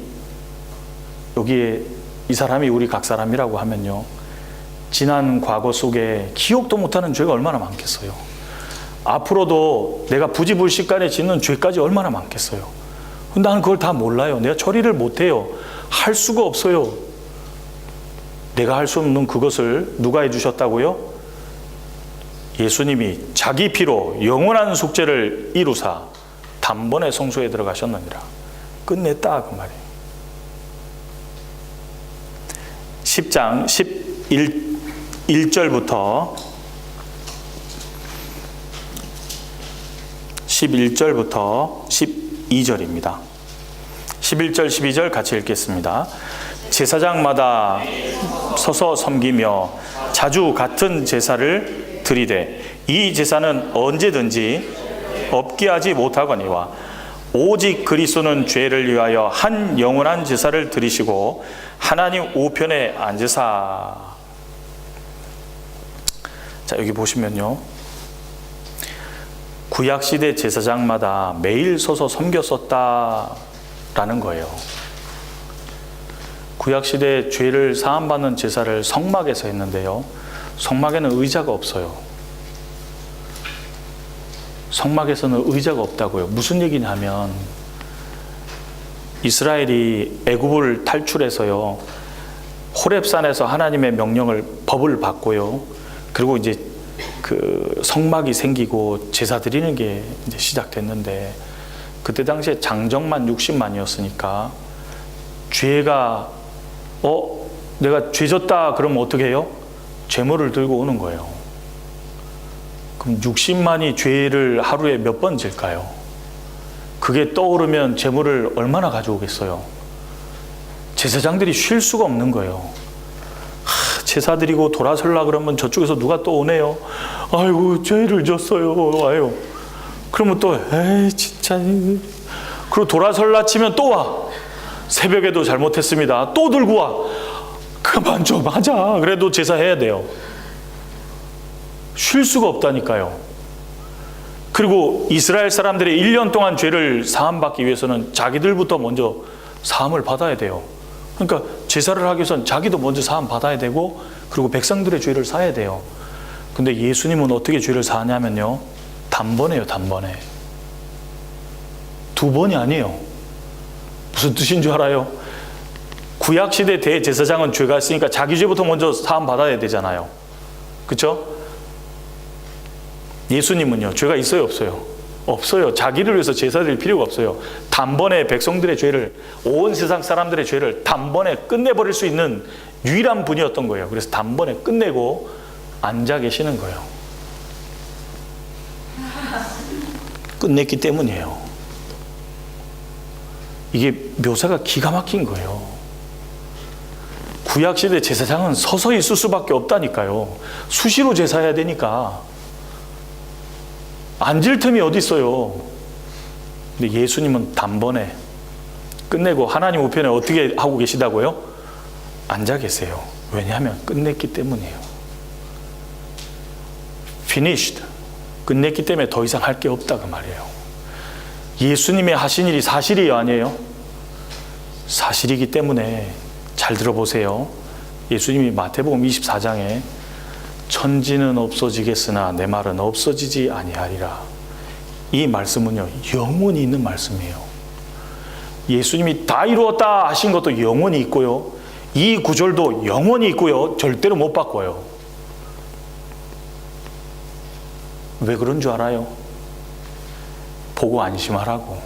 이 사람이 우리 각 사람이라고 하면요, 지난 과거 속에 기억도 못하는 죄가 얼마나 많겠어요. 앞으로도 내가 부지불식간에 짓는 죄까지 얼마나 많겠어요. 근데 나는 그걸 다 몰라요. 내가 처리를 못해요. 할 수가 없어요. 내가 할 수 없는 그것을 누가 해주셨다고요? 예수님이 자기 피로 영원한 속죄를 이루사 단번에 성소에 들어가셨느니라. 끝냈다 그 말이에요. 10장 11절부터 12절입니다. 11절 12절 같이 읽겠습니다. 제사장마다 서서 섬기며 자주 같은 제사를 드리되 이 제사는 언제든지 없게 하지 못하거니와 오직 그리스도는 죄를 위하여 한 영원한 제사를 드리시고 하나님 우편에 앉으사. 자, 여기 보시면요, 구약시대 제사장마다 매일 서서 섬겼었다라는 거예요. 구약시대 죄를 사함받는 제사를 성막에서 했는데요, 성막에는 의자가 없어요. 성막에서는 의자가 없다고요. 무슨 얘기냐면, 이스라엘이 애굽을 탈출해서요, 호렙산에서 하나님의 명령을, 법을 받고요, 그리고 이제 그 성막이 생기고 제사 드리는 게 이제 시작됐는데, 그때 당시에 장정만 60만이었으니까 죄가 내가 죄졌다 그러면 어떻게 해요? 제물을 들고 오는 거예요. 그럼 60만이 죄를 하루에 몇 번 질까요? 그게 떠오르면 제물을 얼마나 가져오겠어요? 제사장들이 쉴 수가 없는 거예요. 제사 드리고 돌아설라 그러면 저쪽에서 누가 또 오네요. 아이고, 죄를 졌어요. 와요. 그러면 또 에이 진짜. 그리고 돌아설라 치면 또 와. 새벽에도 잘못했습니다. 또 들고 와. 그만 좀 하자. 그래도 제사해야 돼요. 쉴 수가 없다니까요. 그리고 이스라엘 사람들의 1년 동안 죄를 사함받기 위해서는 자기들부터 먼저 사함을 받아야 돼요. 그러니까 제사를 하기 위해서는 자기도 먼저 사함 받아야 되고, 그리고 백성들의 죄를 사야 돼요. 근데 예수님은 어떻게 죄를 사냐면요, 단번에요. 단번에. 두 번이 아니에요. 무슨 뜻인 줄 알아요? 구약시대 대제사장은 죄가 있으니까 자기 죄부터 먼저 사함 받아야 되잖아요. 그렇죠? 예수님은요, 죄가 있어요, 없어요? 없어요. 자기를 위해서 제사 드릴 필요가 없어요. 단번에 백성들의 죄를, 온 세상 사람들의 죄를 단번에 끝내버릴 수 있는 유일한 분이었던 거예요. 그래서 단번에 끝내고 앉아 계시는 거예요. 끝냈기 때문이에요. 이게 묘사가 기가 막힌 거예요. 구약시대 제사장은 서서 있을 수밖에 없다니까요. 수시로 제사해야 되니까. 앉을 틈이 어디 있어요. 근데 예수님은 단번에 끝내고 하나님 우편에 어떻게 하고 계시다고요? 앉아 계세요. 왜냐하면 끝냈기 때문이에요. Finished. 끝냈기 때문에 더 이상 할 게 없다 그 말이에요. 예수님의 하신 일이 사실이에요, 아니에요? 사실이기 때문에 잘 들어보세요. 예수님이 마태복음 24장에 천지는 없어지겠으나 내 말은 없어지지 아니하리라. 이 말씀은요, 영원히 있는 말씀이에요. 예수님이 다 이루었다 하신 것도 영원히 있고요, 이 구절도 영원히 있고요. 절대로 못 바꿔요. 왜 그런 줄 알아요? 보고 안심하라고.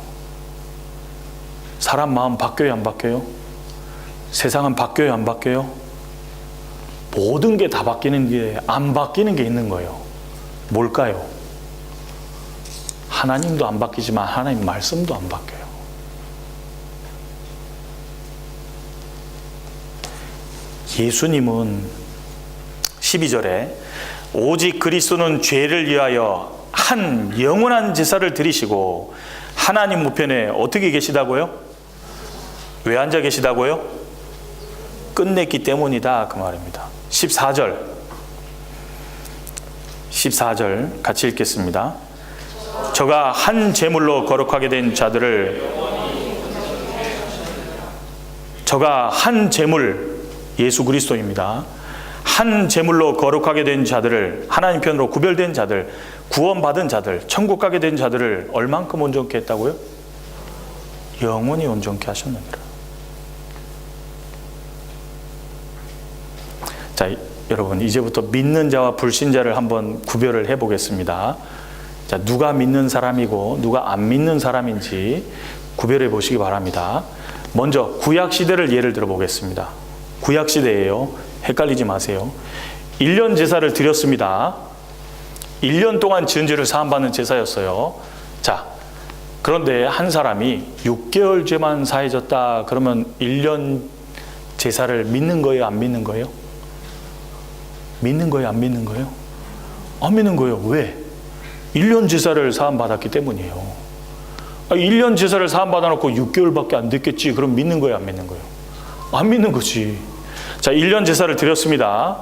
사람 마음 바뀌어요, 안 바뀌어요? 세상은 바뀌어요, 안 바뀌어요? 모든 게 다 바뀌는 게, 안 바뀌는 게 있는 거예요. 뭘까요? 하나님도 안 바뀌지만 하나님 말씀도 안 바뀌어요. 예수님은 12절에 오직 그리스도는 죄를 위하여 한 영원한 제사를 드리시고 하나님 우편에 어떻게 계시다고요? 왜 앉아 계시다고요? 끝냈기 때문이다, 그 말입니다. 14절 같이 읽겠습니다. 저가 한 제물로 거룩하게 된 자들을, 저가 한 제물, 예수 그리스도입니다. 한 제물로 거룩하게 된 자들을, 하나님 편으로 구별된 자들, 구원받은 자들, 천국 가게 된 자들을 얼만큼 온전케 했다고요? 영원히 온전케 하셨느니라. 자, 여러분, 이제부터 믿는 자와 불신자를 한번 구별을 해보겠습니다. 자, 누가 믿는 사람이고 누가 안 믿는 사람인지 구별해 보시기 바랍니다. 먼저 구약시대를 예를 들어 보겠습니다. 구약시대예요. 헷갈리지 마세요. 1년 제사를 드렸습니다. 1년 동안 지은 죄를 사함받는 제사였어요. 자, 그런데 한 사람이 6개월 죄만 사해졌다 그러면 1년 제사를 믿는 거예요, 안 믿는 거예요? 믿는 거예요, 안 믿는 거예요? 안 믿는 거예요. 왜? 1년 제사를 사함받았기 때문이에요. 1년 제사를 사함받아놓고 6개월밖에 안 됐겠지. 그럼 믿는 거예요, 안 믿는 거예요? 안 믿는 거지. 자, 1년 제사를 드렸습니다.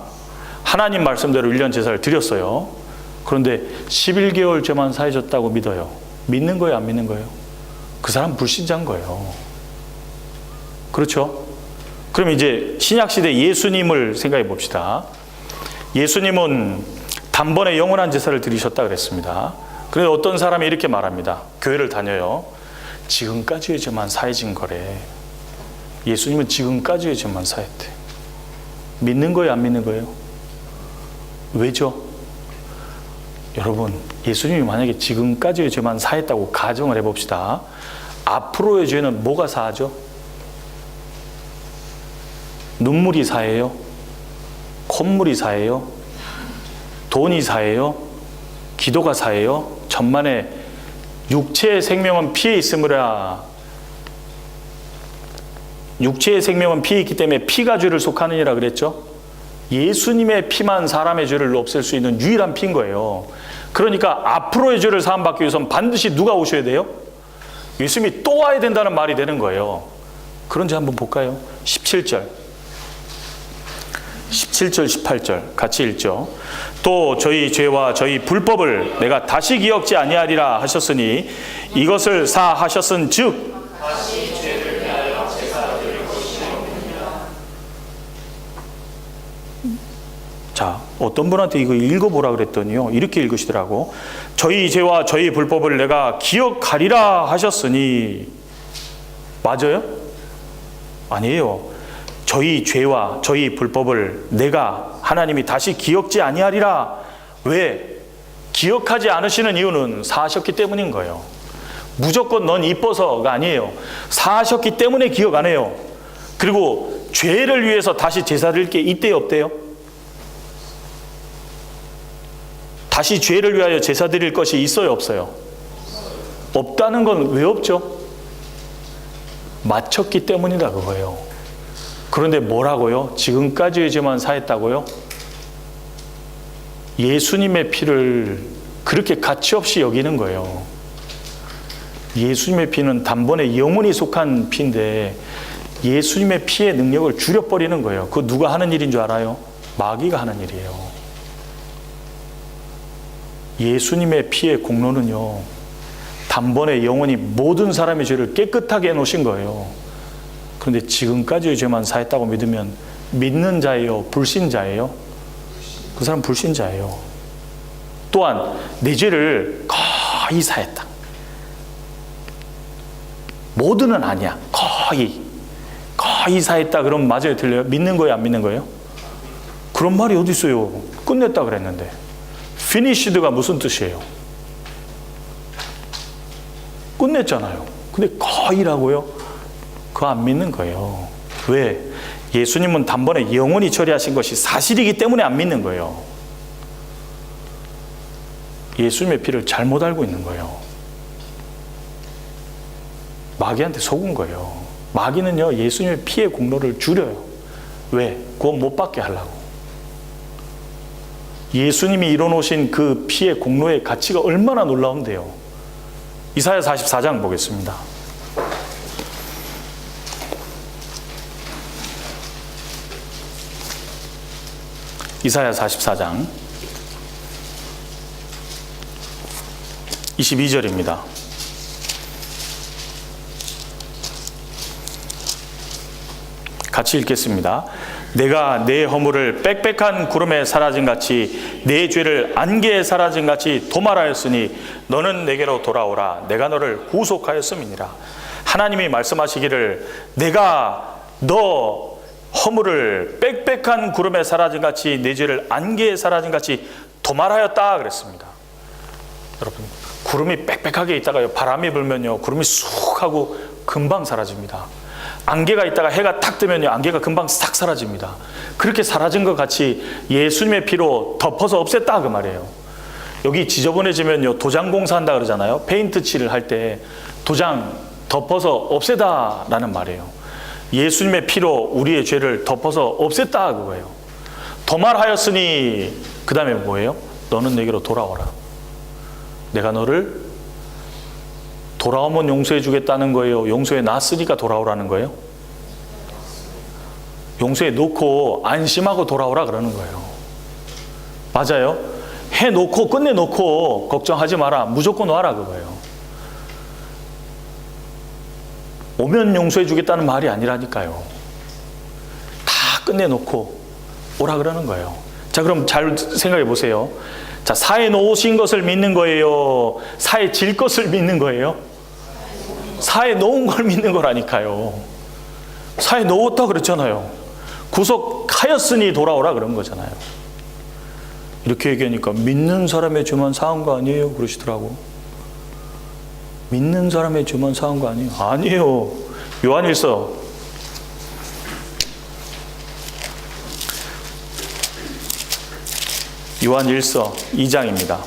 하나님 말씀대로 1년 제사를 드렸어요. 그런데 11개월 죄만 사해졌다고 믿어요. 믿는 거예요, 안 믿는 거예요? 그 사람 불신자인 거예요. 그렇죠? 그럼 이제 신약시대 예수님을 생각해 봅시다. 예수님은 단번에 영원한 제사를 드리셨다 그랬습니다. 그런데 어떤 사람이 이렇게 말합니다. 교회를 다녀요. 지금까지의 죄만 사해진 거래. 예수님은 지금까지의 죄만 사했대. 믿는 거예요, 안 믿는 거예요? 왜죠? 여러분, 예수님이 만약에 지금까지의 죄만 사했다고 가정을 해봅시다. 앞으로의 죄는 뭐가 사하죠? 눈물이 사해요? 콧물이 사해요? 돈이 사해요? 기도가 사해요? 천만에 육체의 생명은 피해 있으므라. 육체의 생명은 피해 있기 때문에 피가 죄를 속하느니라 그랬죠? 예수님의 피만 사람의 죄를 없앨 수 있는 유일한 피인 거예요. 그러니까 앞으로의 죄를 사함받기 위해서는 반드시 누가 오셔야 돼요? 예수님이 또 와야 된다는 말이 되는 거예요. 그런지 한번 볼까요? 17절, 18절 같이 읽죠. 또 저희 죄와 저희 불법을 내가 다시 기억지 아니하리라 하셨으니 이것을 사하셨은 즉 다시 죄를 위하여 제사 드릴 것이 없느니라. 자, 어떤 분한테 이거 읽어보라 그랬더니요, 이렇게 읽으시더라고. 저희 죄와 저희 불법을 내가 기억하리라 하셨으니. 맞아요? 아니에요. 저희 죄와 저희 불법을 내가, 하나님이 다시 기억지 아니하리라. 왜? 기억하지 않으시는 이유는 사하셨기 때문인 거예요. 무조건 넌 이뻐서가 아니에요. 사하셨기 때문에 기억 안 해요. 그리고 죄를 위해서 다시 제사 드릴 게 있대요, 없대요? 다시 죄를 위하여 제사 드릴 것이 있어요, 없어요? 없다는 건 왜 없죠? 마쳤기 때문이다 그거예요. 그런데 뭐라고요? 지금까지의 죄만 사했다고요? 예수님의 피를 그렇게 가치없이 여기는 거예요. 예수님의 피는 단번에 영원히 속한 피인데 예수님의 피의 능력을 줄여버리는 거예요. 그거 누가 하는 일인 줄 알아요? 마귀가 하는 일이에요. 예수님의 피의 공로는요, 단번에 영원히 모든 사람의 죄를 깨끗하게 해놓으신 거예요. 그런데 지금까지의 죄만 사했다고 믿으면 믿는 자예요, 불신자예요? 그 사람 불신자예요. 또한 내 죄를 거의 사했다. 모두는 아니야. 거의 이사했다 그러면 맞아요, 틀려요? 믿는 거예요, 안 믿는 거예요? 그런 말이 어디 있어요? 끝냈다 그랬는데. finished가 무슨 뜻이에요? 끝냈잖아요. 근데 거의라고요? 그거 안 믿는 거예요. 왜? 예수님은 단번에 영원히 처리하신 것이 사실이기 때문에 안 믿는 거예요. 예수님의 피를 잘못 알고 있는 거예요. 마귀한테 속은 거예요. 마귀는요, 예수님의 피의 공로를 줄여요. 왜? 그건 못 받게 하려고. 예수님이 이뤄놓으신 그 피의 공로의 가치가 얼마나 놀라운데요. 이사야 44장 보겠습니다. 이사야 44장 22절입니다. 같이 읽겠습니다. 내가 내 허물을 빽빽한 구름에 사라진 같이 내 죄를 안개에 사라진 같이 도말하였으니 너는 내게로 돌아오라. 내가 너를 구속하였음이니라. 하나님이 말씀하시기를 내가 너 허물을 빽빽한 구름에 사라진 같이 내 죄를 안개에 사라진 같이 도말하였다 그랬습니다. 여러분, 구름이 빽빽하게 있다가요, 바람이 불면요, 구름이 쑥 하고 금방 사라집니다. 안개가 있다가 해가 탁 뜨면요, 안개가 금방 싹 사라집니다. 그렇게 사라진 것 같이 예수님의 피로 덮어서 없앴다 그 말이에요. 여기 지저분해지면요, 도장 공사한다 그러잖아요. 페인트 칠을 할 때 도장 덮어서 없애다 라는 말이에요. 예수님의 피로 우리의 죄를 덮어서 없앴다 그거예요. 도말하였으니 그 다음에 뭐예요? 너는 내게로 돌아오라. 내가 너를 돌아오면 용서해 주겠다는 거예요? 용서해 놨으니까 돌아오라는 거예요? 용서해 놓고 안심하고 돌아오라 그러는 거예요. 맞아요? 해놓고 끝내놓고 걱정하지 마라, 무조건 와라 그거예요. 오면 용서해 주겠다는 말이 아니라니까요. 다 끝내놓고 오라 그러는 거예요. 자, 그럼 잘 생각해 보세요. 자, 사해 놓으신 것을 믿는 거예요? 사해 질 것을 믿는 거예요? 사해 놓은 걸 믿는 거라니까요. 사해 놓았다 그랬잖아요. 구속하였으니 돌아오라 그런 거잖아요. 이렇게 얘기하니까 믿는 사람의 죄만 사한 거 아니에요? 그러시더라고. 믿는 사람의 죄만 사한 거 아니에요? 아니에요. 요한일서 2장입니다.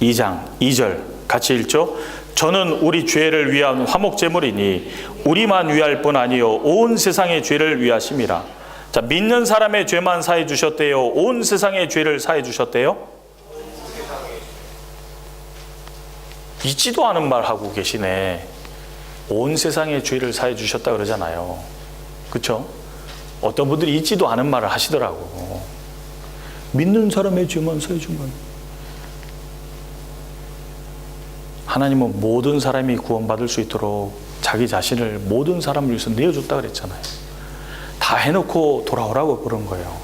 2장 2절 같이 읽죠. 저는 우리 죄를 위한 화목제물이니 우리만 위할 뿐 아니요 온 세상의 죄를 위하심이라. 자, 믿는 사람의 죄만 사해 주셨대요? 온 세상의 죄를 사해 주셨대요? 잊지도 않은 말 하고 계시네. 온 세상의 죄를 사해 주셨다 그러잖아요. 그렇죠? 어떤 분들이 잊지도 않은 말을 하시더라고. 믿는 사람의 죄만 사해 준 거예요. 하나님은 모든 사람이 구원받을 수 있도록 자기 자신을 모든 사람을 위해서 내어줬다 그랬잖아요. 다 해놓고 돌아오라고 그런 거예요.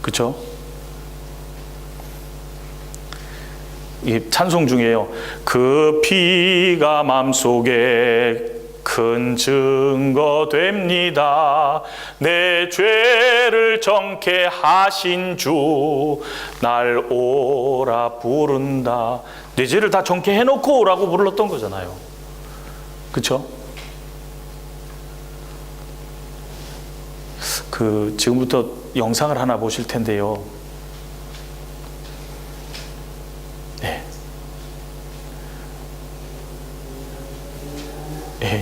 그렇죠? 이 찬송 중에요. 그 피가 마음속에 큰 증거 됩니다. 내 죄를 정케 하신 주 날 오라 부른다. 내 죄를 다 정케 해놓고 오라고 불렀던 거잖아요. 그렇죠? 지금부터 영상을 하나 보실 텐데요. 네.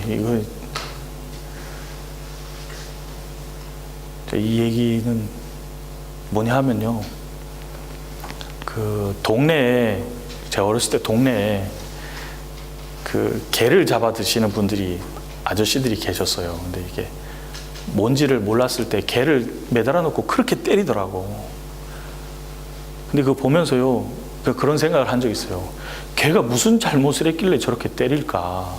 이거 이 얘기는 뭐냐 하면요, 동네에, 제가 어렸을 때 동네에 개를 잡아 드시는 분들이, 아저씨들이 계셨어요. 근데 이게 뭔지를 몰랐을 때 개를 매달아 놓고 그렇게 때리더라고. 근데 그거 보면서요, 그런 생각을 한 적이 있어요. 개가 무슨 잘못을 했길래 저렇게 때릴까?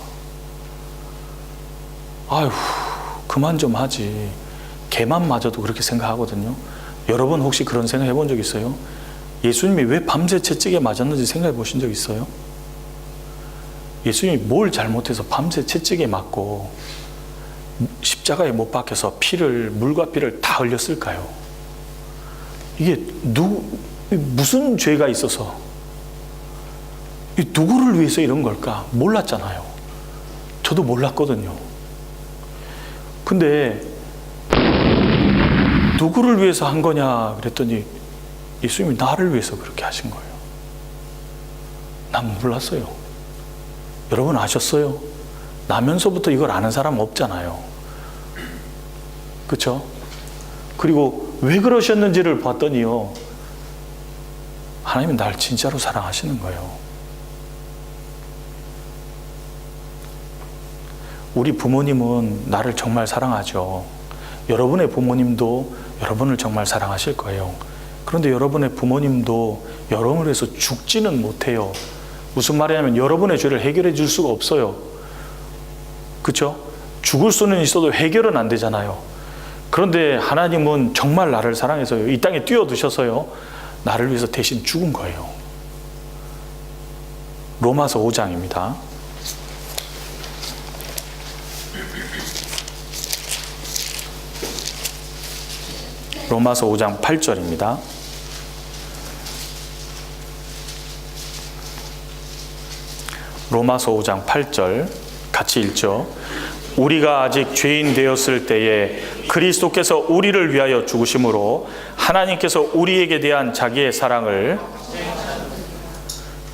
아휴, 그만 좀 하지. 개만 맞아도 그렇게 생각하거든요. 여러분 혹시 그런 생각 해본 적 있어요? 예수님이 왜 밤새 채찍에 맞았는지 생각해 보신 적 있어요? 예수님이 뭘 잘못해서 밤새 채찍에 맞고 십자가에 못 박혀서 물과 피를 다 흘렸을까요? 이게 무슨 죄가 있어서 누구를 위해서 이런 걸까? 몰랐잖아요. 저도 몰랐거든요. 근데 누구를 위해서 한 거냐 그랬더니 예수님이 나를 위해서 그렇게 하신 거예요. 난 몰랐어요. 여러분 아셨어요? 나면서부터 이걸 아는 사람 없잖아요. 그렇죠? 그리고 왜 그러셨는지를 봤더니요, 하나님은 날 진짜로 사랑하시는 거예요. 우리 부모님은 나를 정말 사랑하죠. 여러분의 부모님도 여러분을 정말 사랑하실 거예요. 그런데 여러분의 부모님도 여러분을 위해서 죽지는 못해요. 무슨 말이냐면 여러분의 죄를 해결해 줄 수가 없어요. 그렇죠? 죽을 수는 있어도 해결은 안 되잖아요. 그런데 하나님은 정말 나를 사랑해서요, 이 땅에 뛰어드셔서요, 나를 위해서 대신 죽은 거예요. 로마서 5장입니다. 로마서 5장 8절입니다. 로마서 5장 8절 같이 읽죠. 우리가 아직 죄인 되었을 때에 그리스도께서 우리를 위하여 죽으심으로 하나님께서 우리에게 대한 자기의 사랑을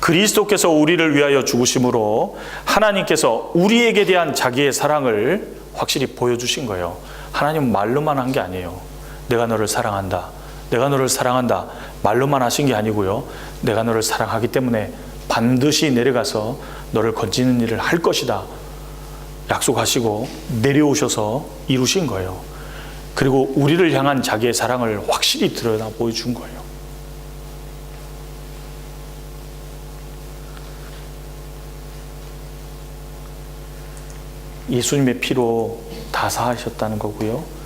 그리스도께서 우리를 위하여 죽으심으로 하나님께서 우리에게 대한 자기의 사랑을 확실히 보여주신 거예요. 하나님은 말로만 한 게 아니에요. 내가 너를 사랑한다, 내가 너를 사랑한다 말로만 하신 게 아니고요, 내가 너를 사랑하기 때문에 반드시 내려가서 너를 건지는 일을 할 것이다 약속하시고 내려오셔서 이루신 거예요. 그리고 우리를 향한 자기의 사랑을 확실히 드러나 보여준 거예요. 예수님의 피로 다 사하셨다는 거고요.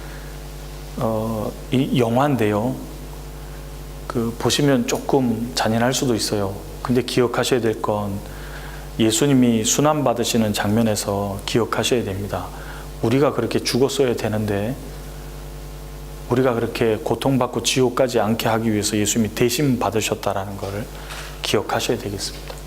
이 영화인데요, 보시면 조금 잔인할 수도 있어요. 근데 기억하셔야 될 건 예수님이 순환 받으시는 장면에서 기억하셔야 됩니다. 우리가 그렇게 죽었어야 되는데, 우리가 그렇게 고통받고 지옥 가지 않게 하기 위해서 예수님이 대신 받으셨다라는 것을 기억하셔야 되겠습니다.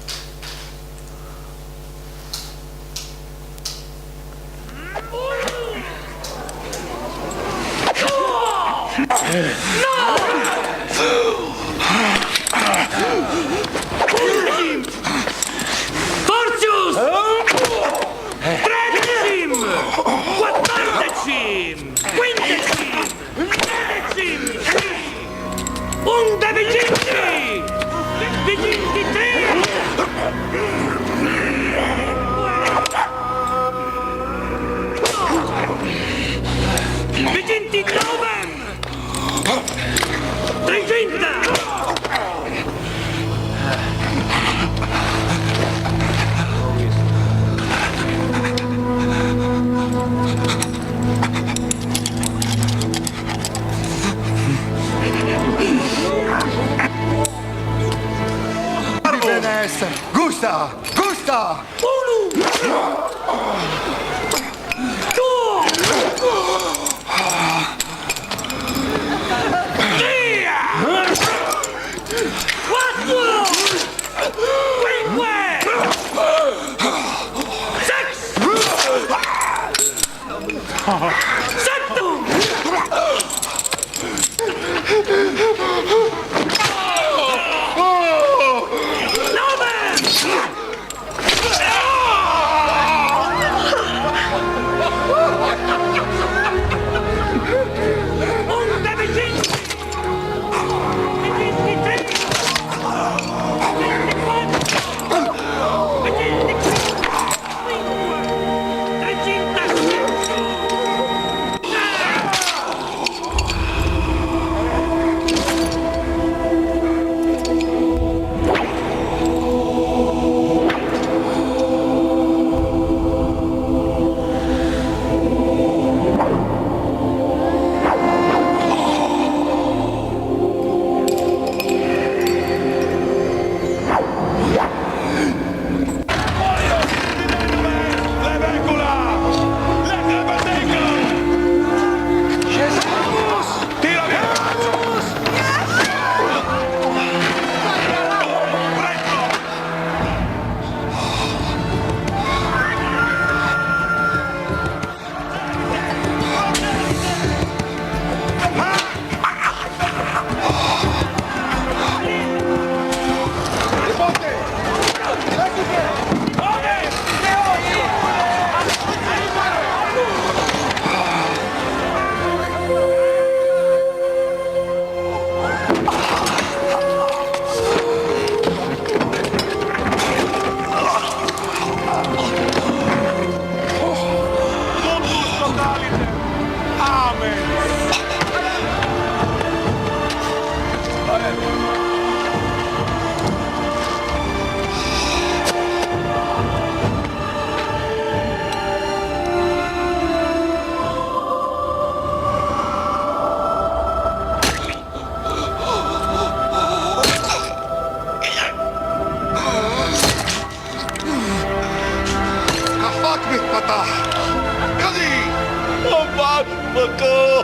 Gusta! Gusta! gusta. Così. Oh, Marco.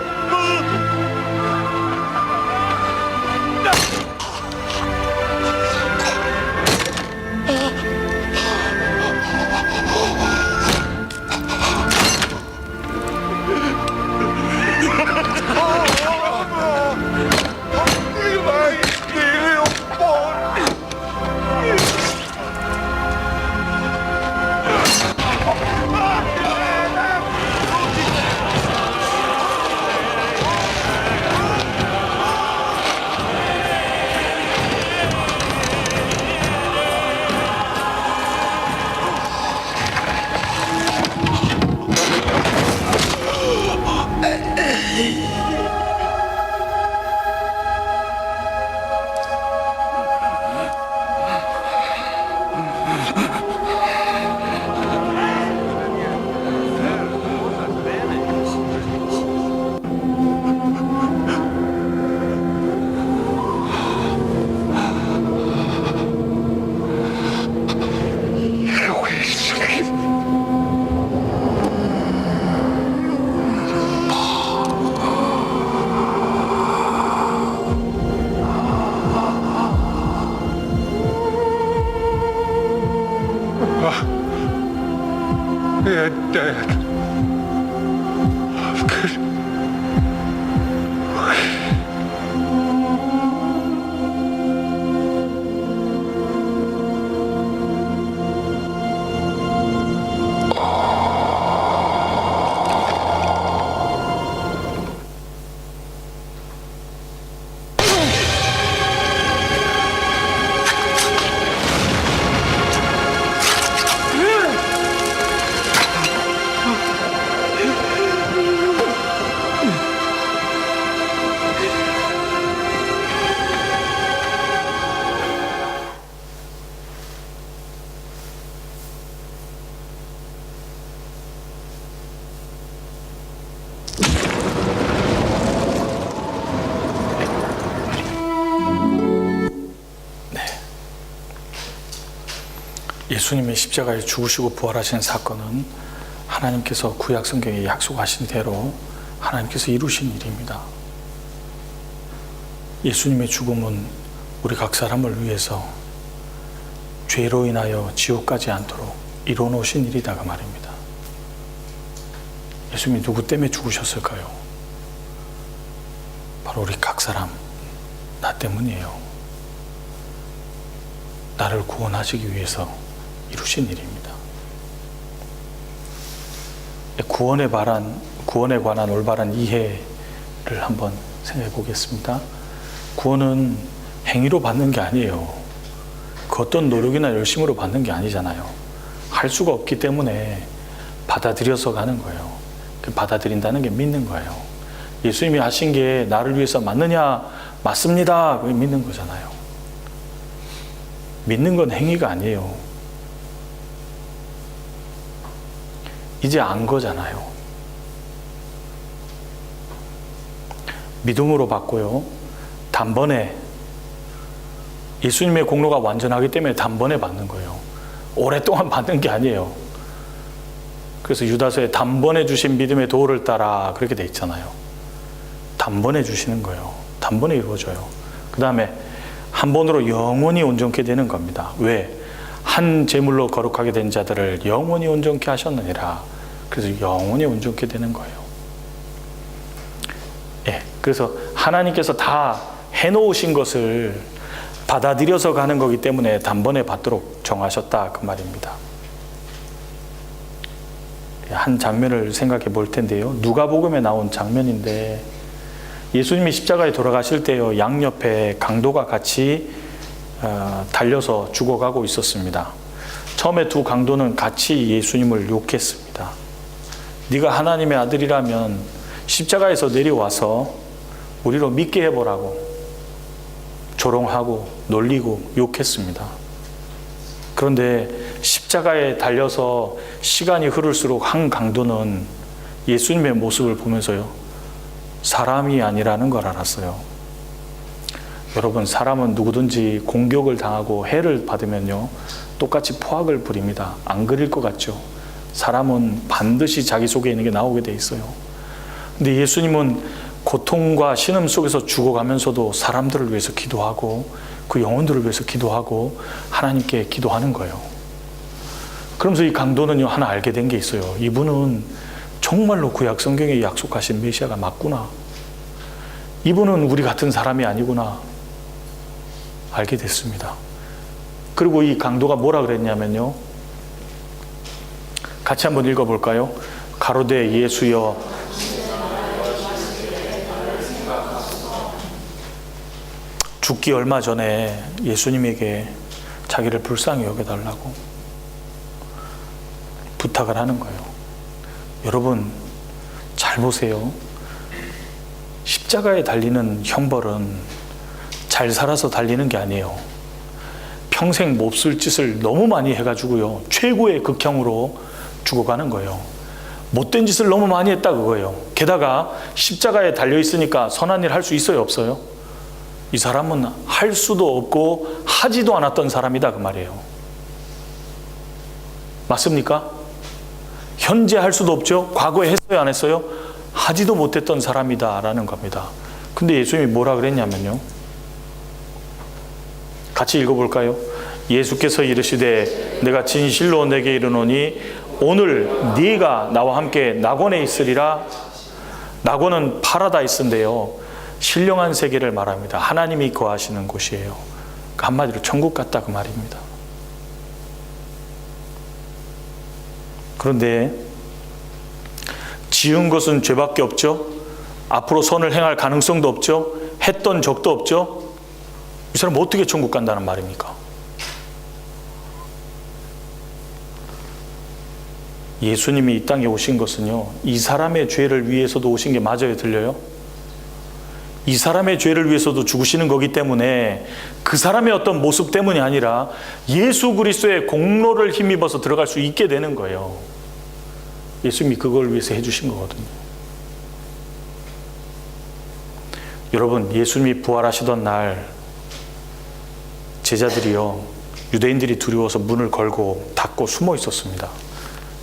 They're dead. 예수님의 십자가에 죽으시고 부활하신 사건은 하나님께서 구약 성경에 약속하신 대로 하나님께서 이루신 일입니다. 예수님의 죽음은 우리 각 사람을 위해서 죄로 인하여 지옥 가지 않도록 이루어 놓으신 일이다 그 말입니다. 예수님이 누구 때문에 죽으셨을까요? 바로 우리 각 사람, 나 때문이에요. 나를 구원하시기 위해서 이루신 일입니다. 구원에 관한 올바른 이해를 한번 생각해 보겠습니다. 구원은 행위로 받는 게 아니에요. 그 어떤 노력이나 열심으로 받는 게 아니잖아요. 할 수가 없기 때문에 받아들여서 가는 거예요. 받아들인다는 게 믿는 거예요. 예수님이 하신 게 나를 위해서 맞느냐? 맞습니다. 그게 믿는 거잖아요. 믿는 건 행위가 아니에요. 이제 안 거잖아요. 믿음으로 받고요. 단번에 예수님의 공로가 완전하기 때문에 단번에 받는 거예요. 오랫동안 받는 게 아니에요. 그래서 유다서에 단번에 주신 믿음의 도를 따라 그렇게 돼 있잖아요. 단번에 주시는 거예요. 단번에 이루어져요. 그 다음에 한 번으로 영원히 온전케 되는 겁니다. 왜? 한 제물로 거룩하게 된 자들을 영원히 온전케 하셨느니라. 그래서 영원히 온전케 되는 거예요. 예, 그래서 하나님께서 다 해놓으신 것을 받아들여서 가는 거기 때문에 단번에 받도록 정하셨다 그 말입니다. 한 장면을 생각해 볼 텐데요. 누가복음에 나온 장면인데 예수님이 십자가에 돌아가실 때요, 양옆에 강도가 같이 달려서 죽어가고 있었습니다. 처음에 두 강도는 같이 예수님을 욕했습니다. 네가 하나님의 아들이라면 십자가에서 내려와서 우리로 믿게 해보라고 조롱하고 놀리고 욕했습니다. 그런데 십자가에 달려서 시간이 흐를수록 한 강도는 예수님의 모습을 보면서요, 사람이 아니라는 걸 알았어요. 여러분, 사람은 누구든지 공격을 당하고 해를 받으면요 똑같이 포악을 부립니다. 안 그릴 것 같죠? 사람은 반드시 자기 속에 있는 게 나오게 돼 있어요. 근데 예수님은 고통과 신음 속에서 죽어가면서도 사람들을 위해서 기도하고 그 영혼들을 위해서 기도하고 하나님께 기도하는 거예요. 그러면서 이 강도는요, 하나 알게 된 게 있어요. 이분은 정말로 구약 성경에 약속하신 메시아가 맞구나. 이분은 우리 같은 사람이 아니구나. 알게 됐습니다. 그리고 이 강도가 뭐라 그랬냐면요, 같이 한번 읽어볼까요? 가로되 예수여, 죽기 얼마 전에 예수님에게 자기를 불쌍히 여겨달라고 부탁을 하는 거예요. 여러분 잘 보세요. 십자가에 달리는 형벌은 잘 살아서 달리는 게 아니에요. 평생 몹쓸 짓을 너무 많이 해가지고요, 최고의 극형으로 죽어가는 거예요. 못된 짓을 너무 많이 했다 그거예요. 게다가 십자가에 달려있으니까 선한 일 할 수 있어요, 없어요? 이 사람은 할 수도 없고 하지도 않았던 사람이다 그 말이에요. 맞습니까? 현재 할 수도 없죠. 과거에 했어요, 안 했어요? 하지도 못했던 사람이다 라는 겁니다. 근데 예수님이 뭐라 그랬냐면요, 같이 읽어볼까요? 예수께서 이르시되 내가 진실로 내게 이르노니 오늘 네가 나와 함께 낙원에 있으리라. 낙원은 파라다이스인데요, 신령한 세계를 말합니다. 하나님이 거하시는 곳이에요. 한마디로 천국 같다 그 말입니다. 그런데 지은 것은 죄밖에 없죠. 앞으로 선을 행할 가능성도 없죠. 했던 적도 없죠. 이 사람 어떻게 천국 간다는 말입니까? 예수님이 이 땅에 오신 것은요, 이 사람의 죄를 위해서도 오신 게 맞아요, 들려요? 이 사람의 죄를 위해서도 죽으시는 거기 때문에 그 사람의 어떤 모습 때문이 아니라 예수 그리스도의 공로를 힘입어서 들어갈 수 있게 되는 거예요. 예수님이 그걸 위해서 해주신 거거든요. 여러분, 예수님이 부활하시던 날 제자들이요, 유대인들이 두려워서 문을 걸고 닫고 숨어 있었습니다.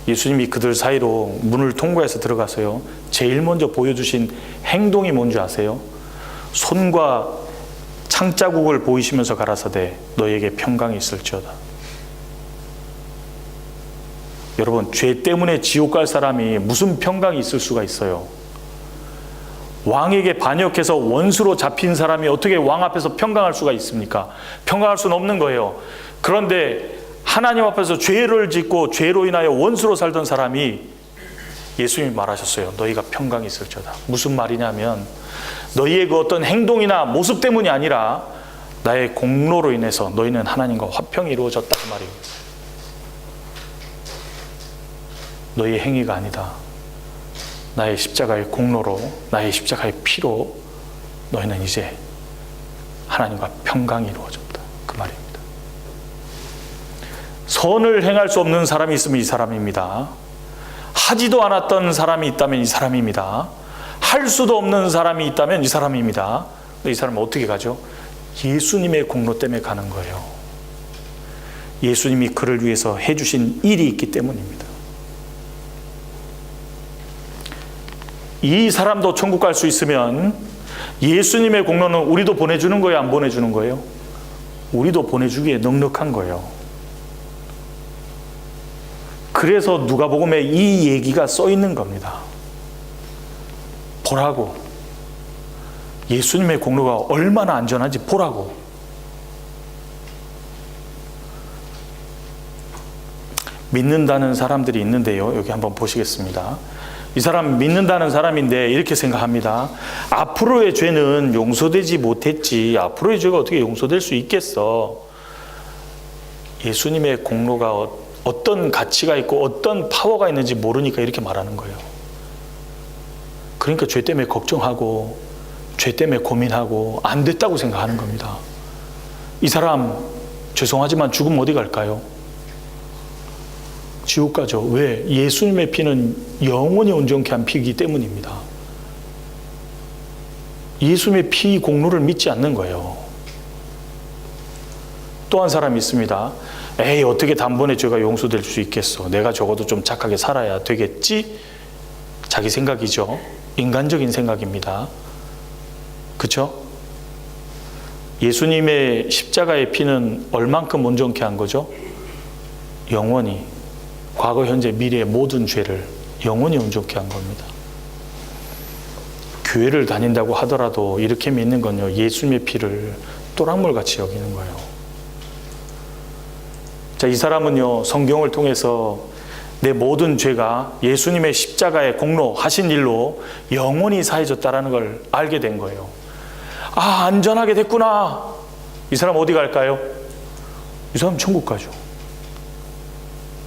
예수님이 그들 사이로 문을 통과해서 들어가서요, 제일 먼저 보여주신 행동이 뭔지 아세요? 손과 창자국을 보이시면서 가라사대 너에게 평강이 있을지어다. 여러분, 죄 때문에 지옥 갈 사람이 무슨 평강이 있을 수가 있어요? 왕에게 반역해서 원수로 잡힌 사람이 어떻게 왕 앞에서 평강할 수가 있습니까? 평강할 수는 없는 거예요. 그런데 하나님 앞에서 죄를 짓고 죄로 인하여 원수로 살던 사람이, 예수님이 말하셨어요. 너희가 평강이 있을지어다. 무슨 말이냐면 너희의 그 어떤 행동이나 모습 때문이 아니라 나의 공로로 인해서 너희는 하나님과 화평이 이루어졌다 그 말입니다. 너희의 행위가 아니다. 나의 십자가의 공로로, 나의 십자가의 피로 너희는 이제 하나님과 평강이 이루어졌다 그 말입니다. 선을 행할 수 없는 사람이 있으면 이 사람입니다. 하지도 않았던 사람이 있다면 이 사람입니다. 할 수도 없는 사람이 있다면 이 사람입니다. 근데 이 사람은 어떻게 가죠? 예수님의 공로 때문에 가는 거예요. 예수님이 그를 위해서 해주신 일이 있기 때문입니다. 이 사람도 천국 갈 수 있으면 예수님의 공로는 우리도 보내주는 거예요, 안 보내주는 거예요? 우리도 보내주기에 넉넉한 거예요. 그래서 누가복음에 이 얘기가 써 있는 겁니다. 보라고. 예수님의 공로가 얼마나 안전한지 보라고. 믿는다는 사람들이 있는데요, 여기 한번 보시겠습니다. 이 사람 믿는다는 사람인데 이렇게 생각합니다. 앞으로의 죄는 용서되지 못했지, 앞으로의 죄가 어떻게 용서될 수 있겠어. 예수님의 공로가 어떤 가치가 있고 어떤 파워가 있는지 모르니까 이렇게 말하는 거예요. 그러니까 죄 때문에 걱정하고 죄 때문에 고민하고 안 됐다고 생각하는 겁니다. 이 사람 죄송하지만 죽으면 어디 갈까요? 지옥 가죠. 왜? 예수님의 피는 영원히 온전케 한 피이기 때문입니다. 예수님의 피 공로를 믿지 않는 거예요. 또 한 사람이 있습니다. 에이, 어떻게 단번에 죄가 용서될 수 있겠어. 내가 적어도 좀 착하게 살아야 되겠지? 자기 생각이죠. 인간적인 생각입니다. 그렇죠? 예수님의 십자가의 피는 얼만큼 온전케 한 거죠? 영원히, 과거, 현재, 미래의 모든 죄를 영원히 온전케 한 겁니다. 교회를 다닌다고 하더라도 이렇게 믿는 건요, 예수님의 피를 또랑물같이 여기는 거예요. 자, 이 사람은요, 성경을 통해서 내 모든 죄가 예수님의 십자가의 공로 하신 일로 영원히 사해졌다는 걸 알게 된 거예요. 아, 안전하게 됐구나. 이 사람 어디 갈까요? 이 사람 천국 가죠.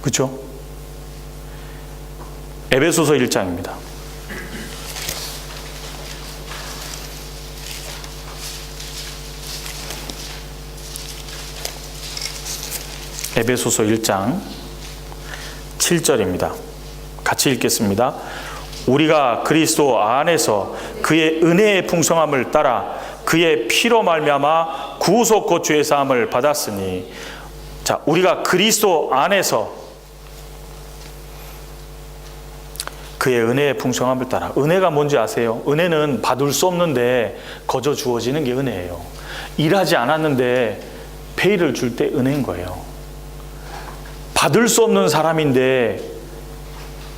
그렇죠? 에베소서 1장입니다. 에베소서 1장 7절입니다. 같이 읽겠습니다. 우리가 그리스도 안에서 그의 은혜의 풍성함을 따라 그의 피로 말미암아 구속 곧 죄 사함을 받았으니, 자, 우리가 그리스도 안에서 그의 은혜의 풍성함을 따라. 은혜가 뭔지 아세요? 은혜는 받을 수 없는데 거저 주어지는 게 은혜예요. 일하지 않았는데 페이를 줄 때 은혜인 거예요. 받을 수 없는 사람인데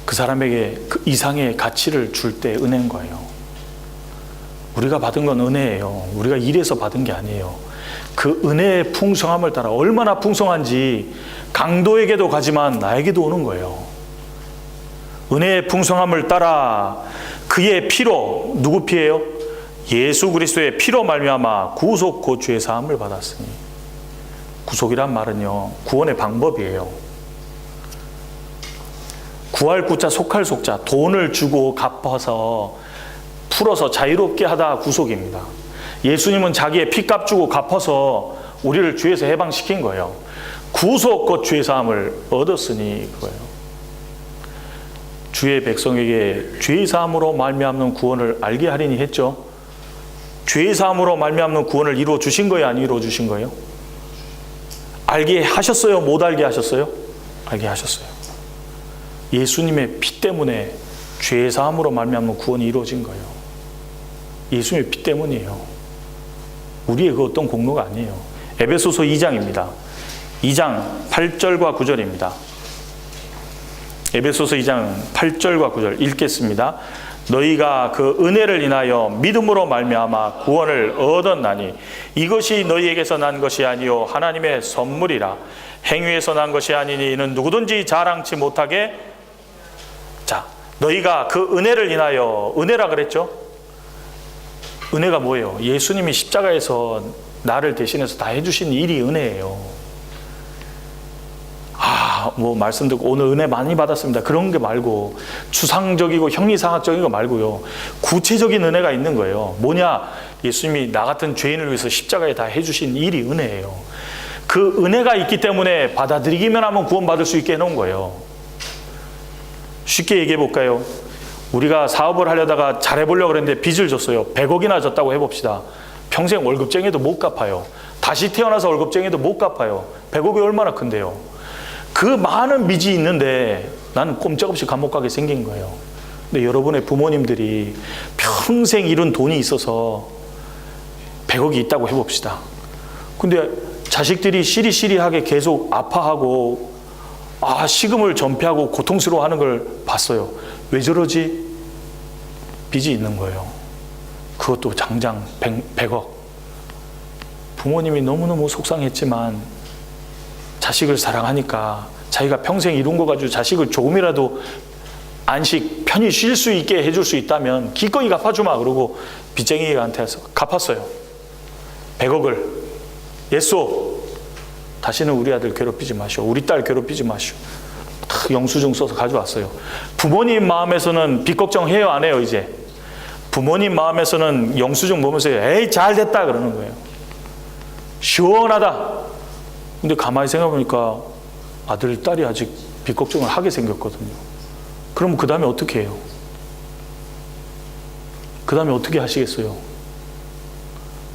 그 사람에게 그 이상의 가치를 줄 때 은혜인 거예요. 우리가 받은 건 은혜예요. 우리가 일해서 받은 게 아니에요. 그 은혜의 풍성함을 따라, 얼마나 풍성한지 강도에게도 가지만 나에게도 오는 거예요. 은혜의 풍성함을 따라 그의 피로, 누구 피예요? 예수 그리스도의 피로 말미암아 구속 곧 죄 사함을 받았으니. 구속이란 말은요, 구원의 방법이에요. 구할 구자, 속할 속자, 돈을 주고 갚아서 풀어서 자유롭게 하다 구속입니다. 예수님은 자기의 피값 주고 갚아서 우리를 죄에서 해방시킨 거예요. 구속 곧 죄 사함을 얻었으니 그거예요. 주의 백성에게 죄 사함으로 말미암는 구원을 알게 하리니 했죠. 죄 사함으로 말미암는 구원을 이루어 주신 거예요, 안 이루어 주신 거예요? 알게 하셨어요, 못 알게 하셨어요? 알게 하셨어요. 예수님의 피 때문에 죄 사함으로 말미암는 구원이 이루어진 거예요. 예수님의 피 때문이에요. 우리의 그 어떤 공로가 아니에요. 에베소서 2장입니다. 2장 8절과 9절입니다. 에베소서 2장 8절과 9절 읽겠습니다. 너희가 그 은혜를 인하여 믿음으로 말미암아 구원을 얻었나니 이것이 너희에게서 난 것이 아니요 하나님의 선물이라. 행위에서 난 것이 아니니 이는 누구든지 자랑치 못하게. 자, 너희가 그 은혜를 인하여, 은혜라 그랬죠? 은혜가 뭐예요? 예수님이 십자가에서 나를 대신해서 다 해주신 일이 은혜예요. 뭐 말씀 듣고 오늘 은혜 많이 받았습니다, 그런 게 말고, 추상적이고 형이상학적인 거 말고요, 구체적인 은혜가 있는 거예요. 뭐냐? 예수님이 나 같은 죄인을 위해서 십자가에 다 해주신 일이 은혜예요. 그 은혜가 있기 때문에 받아들이기만 하면 구원받을 수 있게 해놓은 거예요. 쉽게 얘기해 볼까요? 우리가 사업을 하려다가 잘해보려고 그랬는데 빚을 졌어요. 100억이나 졌다고 해봅시다. 평생 월급쟁이도 못 갚아요. 다시 태어나서 월급쟁이도 못 갚아요. 100억이 얼마나 큰데요. 그 많은 빚이 있는데 나는 꼼짝없이 감옥 가게 생긴 거예요. 근데 여러분의 부모님들이 평생 이룬 돈이 있어서 100억이 있다고 해봅시다. 근데 자식들이 시리시리하게 계속 아파하고 식음을 전폐하고 고통스러워하는 걸 봤어요. 왜 저러지? 빚이 있는 거예요. 그것도 장장 100억. 부모님이 너무너무 속상했지만 자식을 사랑하니까 자기가 평생 이룬 거 가지고 자식을 조금이라도 안식, 편히 쉴 수 있게 해줄 수 있다면 기꺼이 갚아주마 그러고 빚쟁이한테 갚았어요. 100억을. 예수, 다시는 우리 아들 괴롭히지 마시오. 우리 딸 괴롭히지 마시오. 다 영수증 써서 가져왔어요. 부모님 마음에서는 빚 걱정해요, 안 해요? 이제 부모님 마음에서는 영수증 보면서 에이 잘 됐다 그러는 거예요. 시원하다. 근데 가만히 생각해보니까 아들, 딸이 아직 빚 걱정을 하게 생겼거든요. 그럼 그 다음에 어떻게 해요? 그 다음에 어떻게 하시겠어요?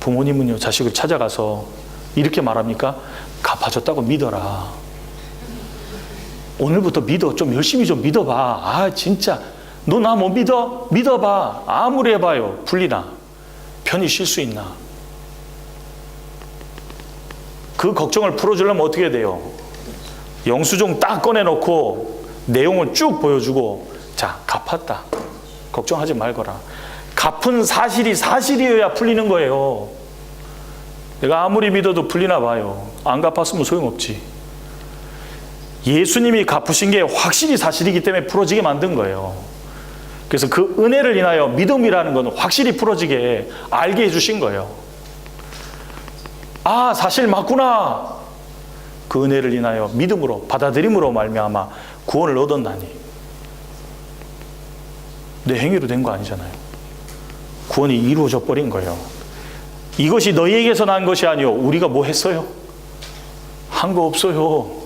부모님은요, 자식을 찾아가서 이렇게 말합니까? 갚아줬다고 믿어라. 오늘부터 믿어. 좀 열심히 좀 믿어봐. 아, 진짜. 너 나 못 믿어? 믿어봐. 아무리 해봐요. 풀리나? 편히 쉴 수 있나? 그 걱정을 풀어주려면 어떻게 돼요? 영수증 딱 꺼내놓고 내용을 쭉 보여주고, 자, 갚았다. 걱정하지 말거라. 갚은 사실이 사실이어야 풀리는 거예요. 내가 아무리 믿어도 풀리나 봐요. 안 갚았으면 소용없지. 예수님이 갚으신 게 확실히 사실이기 때문에 풀어지게 만든 거예요. 그래서 그 은혜를 인하여 믿음이라는 건 확실히 풀어지게 알게 해주신 거예요. 아, 사실 맞구나. 그 은혜를 인하여 믿음으로, 받아들임으로 말미암아 구원을 얻었나니. 내 행위로 된 거 아니잖아요. 구원이 이루어져 버린 거예요. 이것이 너희에게서 난 것이 아니요, 우리가 뭐 했어요? 한 거 없어요.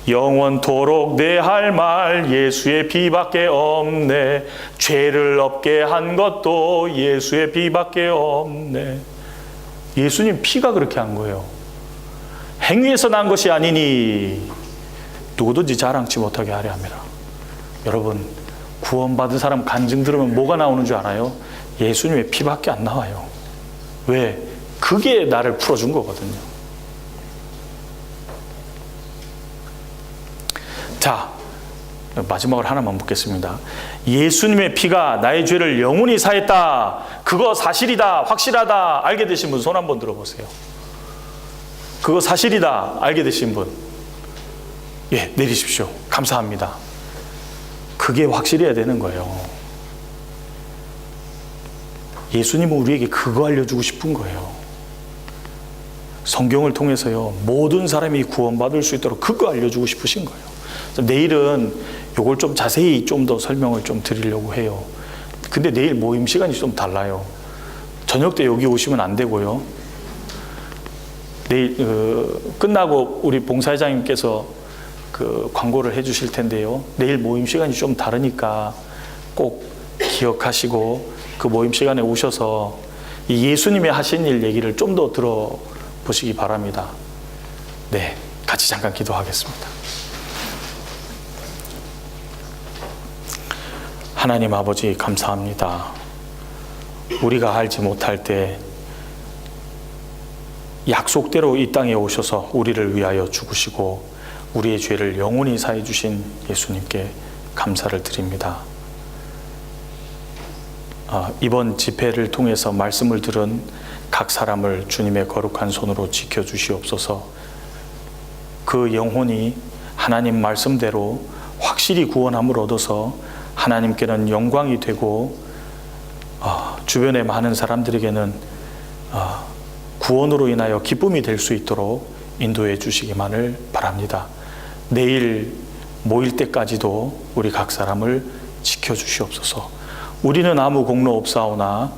영원토록 내 할 말 예수의 피밖에 없네. 죄를 없게 한 것도 예수의 피밖에 없네. 예수님 피가 그렇게 한 거예요. 행위에서 난 것이 아니니 누구든지 자랑치 못하게 하려 함이라. 여러분, 구원받은 사람 간증 들으면 뭐가 나오는 줄 알아요? 예수님의 피밖에 안 나와요. 왜? 그게 나를 풀어준 거거든요. 자, 마지막으로 하나만 묻겠습니다. 예수님의 피가 나의 죄를 영원히 사했다. 그거 사실이다. 확실하다. 알게 되신 분 손 한번 들어보세요. 그거 사실이다. 알게 되신 분. 예, 내리십시오. 감사합니다. 그게 확실해야 되는 거예요. 예수님은 우리에게 그거 알려주고 싶은 거예요. 성경을 통해서요, 모든 사람이 구원받을 수 있도록 그거 알려주고 싶으신 거예요. 내일은 이걸 좀 자세히 좀 더 설명을 좀 드리려고 해요. 근데 내일 모임 시간이 좀 달라요. 저녁 때 여기 오시면 안 되고요. 내일 끝나고 우리 봉사회장님께서 그 광고를 해 주실 텐데요. 내일 모임 시간이 좀 다르니까 꼭 기억하시고 그 모임 시간에 오셔서 이 예수님이 하신 일 얘기를 좀 더 들어보시기 바랍니다. 네, 같이 잠깐 기도하겠습니다. 하나님 아버지 감사합니다. 우리가 알지 못할 때 약속대로 이 땅에 오셔서 우리를 위하여 죽으시고 우리의 죄를 영원히 사해 주신 예수님께 감사를 드립니다. 이번 집회를 통해서 말씀을 들은 각 사람을 주님의 거룩한 손으로 지켜주시옵소서. 그 영혼이 하나님 말씀대로 확실히 구원함을 얻어서 하나님께는 영광이 되고 주변의 많은 사람들에게는 구원으로 인하여 기쁨이 될 수 있도록 인도해 주시기만을 바랍니다. 내일 모일 때까지도 우리 각 사람을 지켜주시옵소서. 우리는 아무 공로 없사오나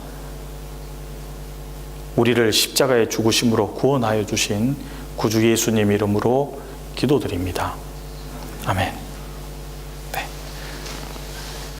우리를 십자가의 죽으심으로 구원하여 주신 구주 예수님 이름으로 기도드립니다. 아멘.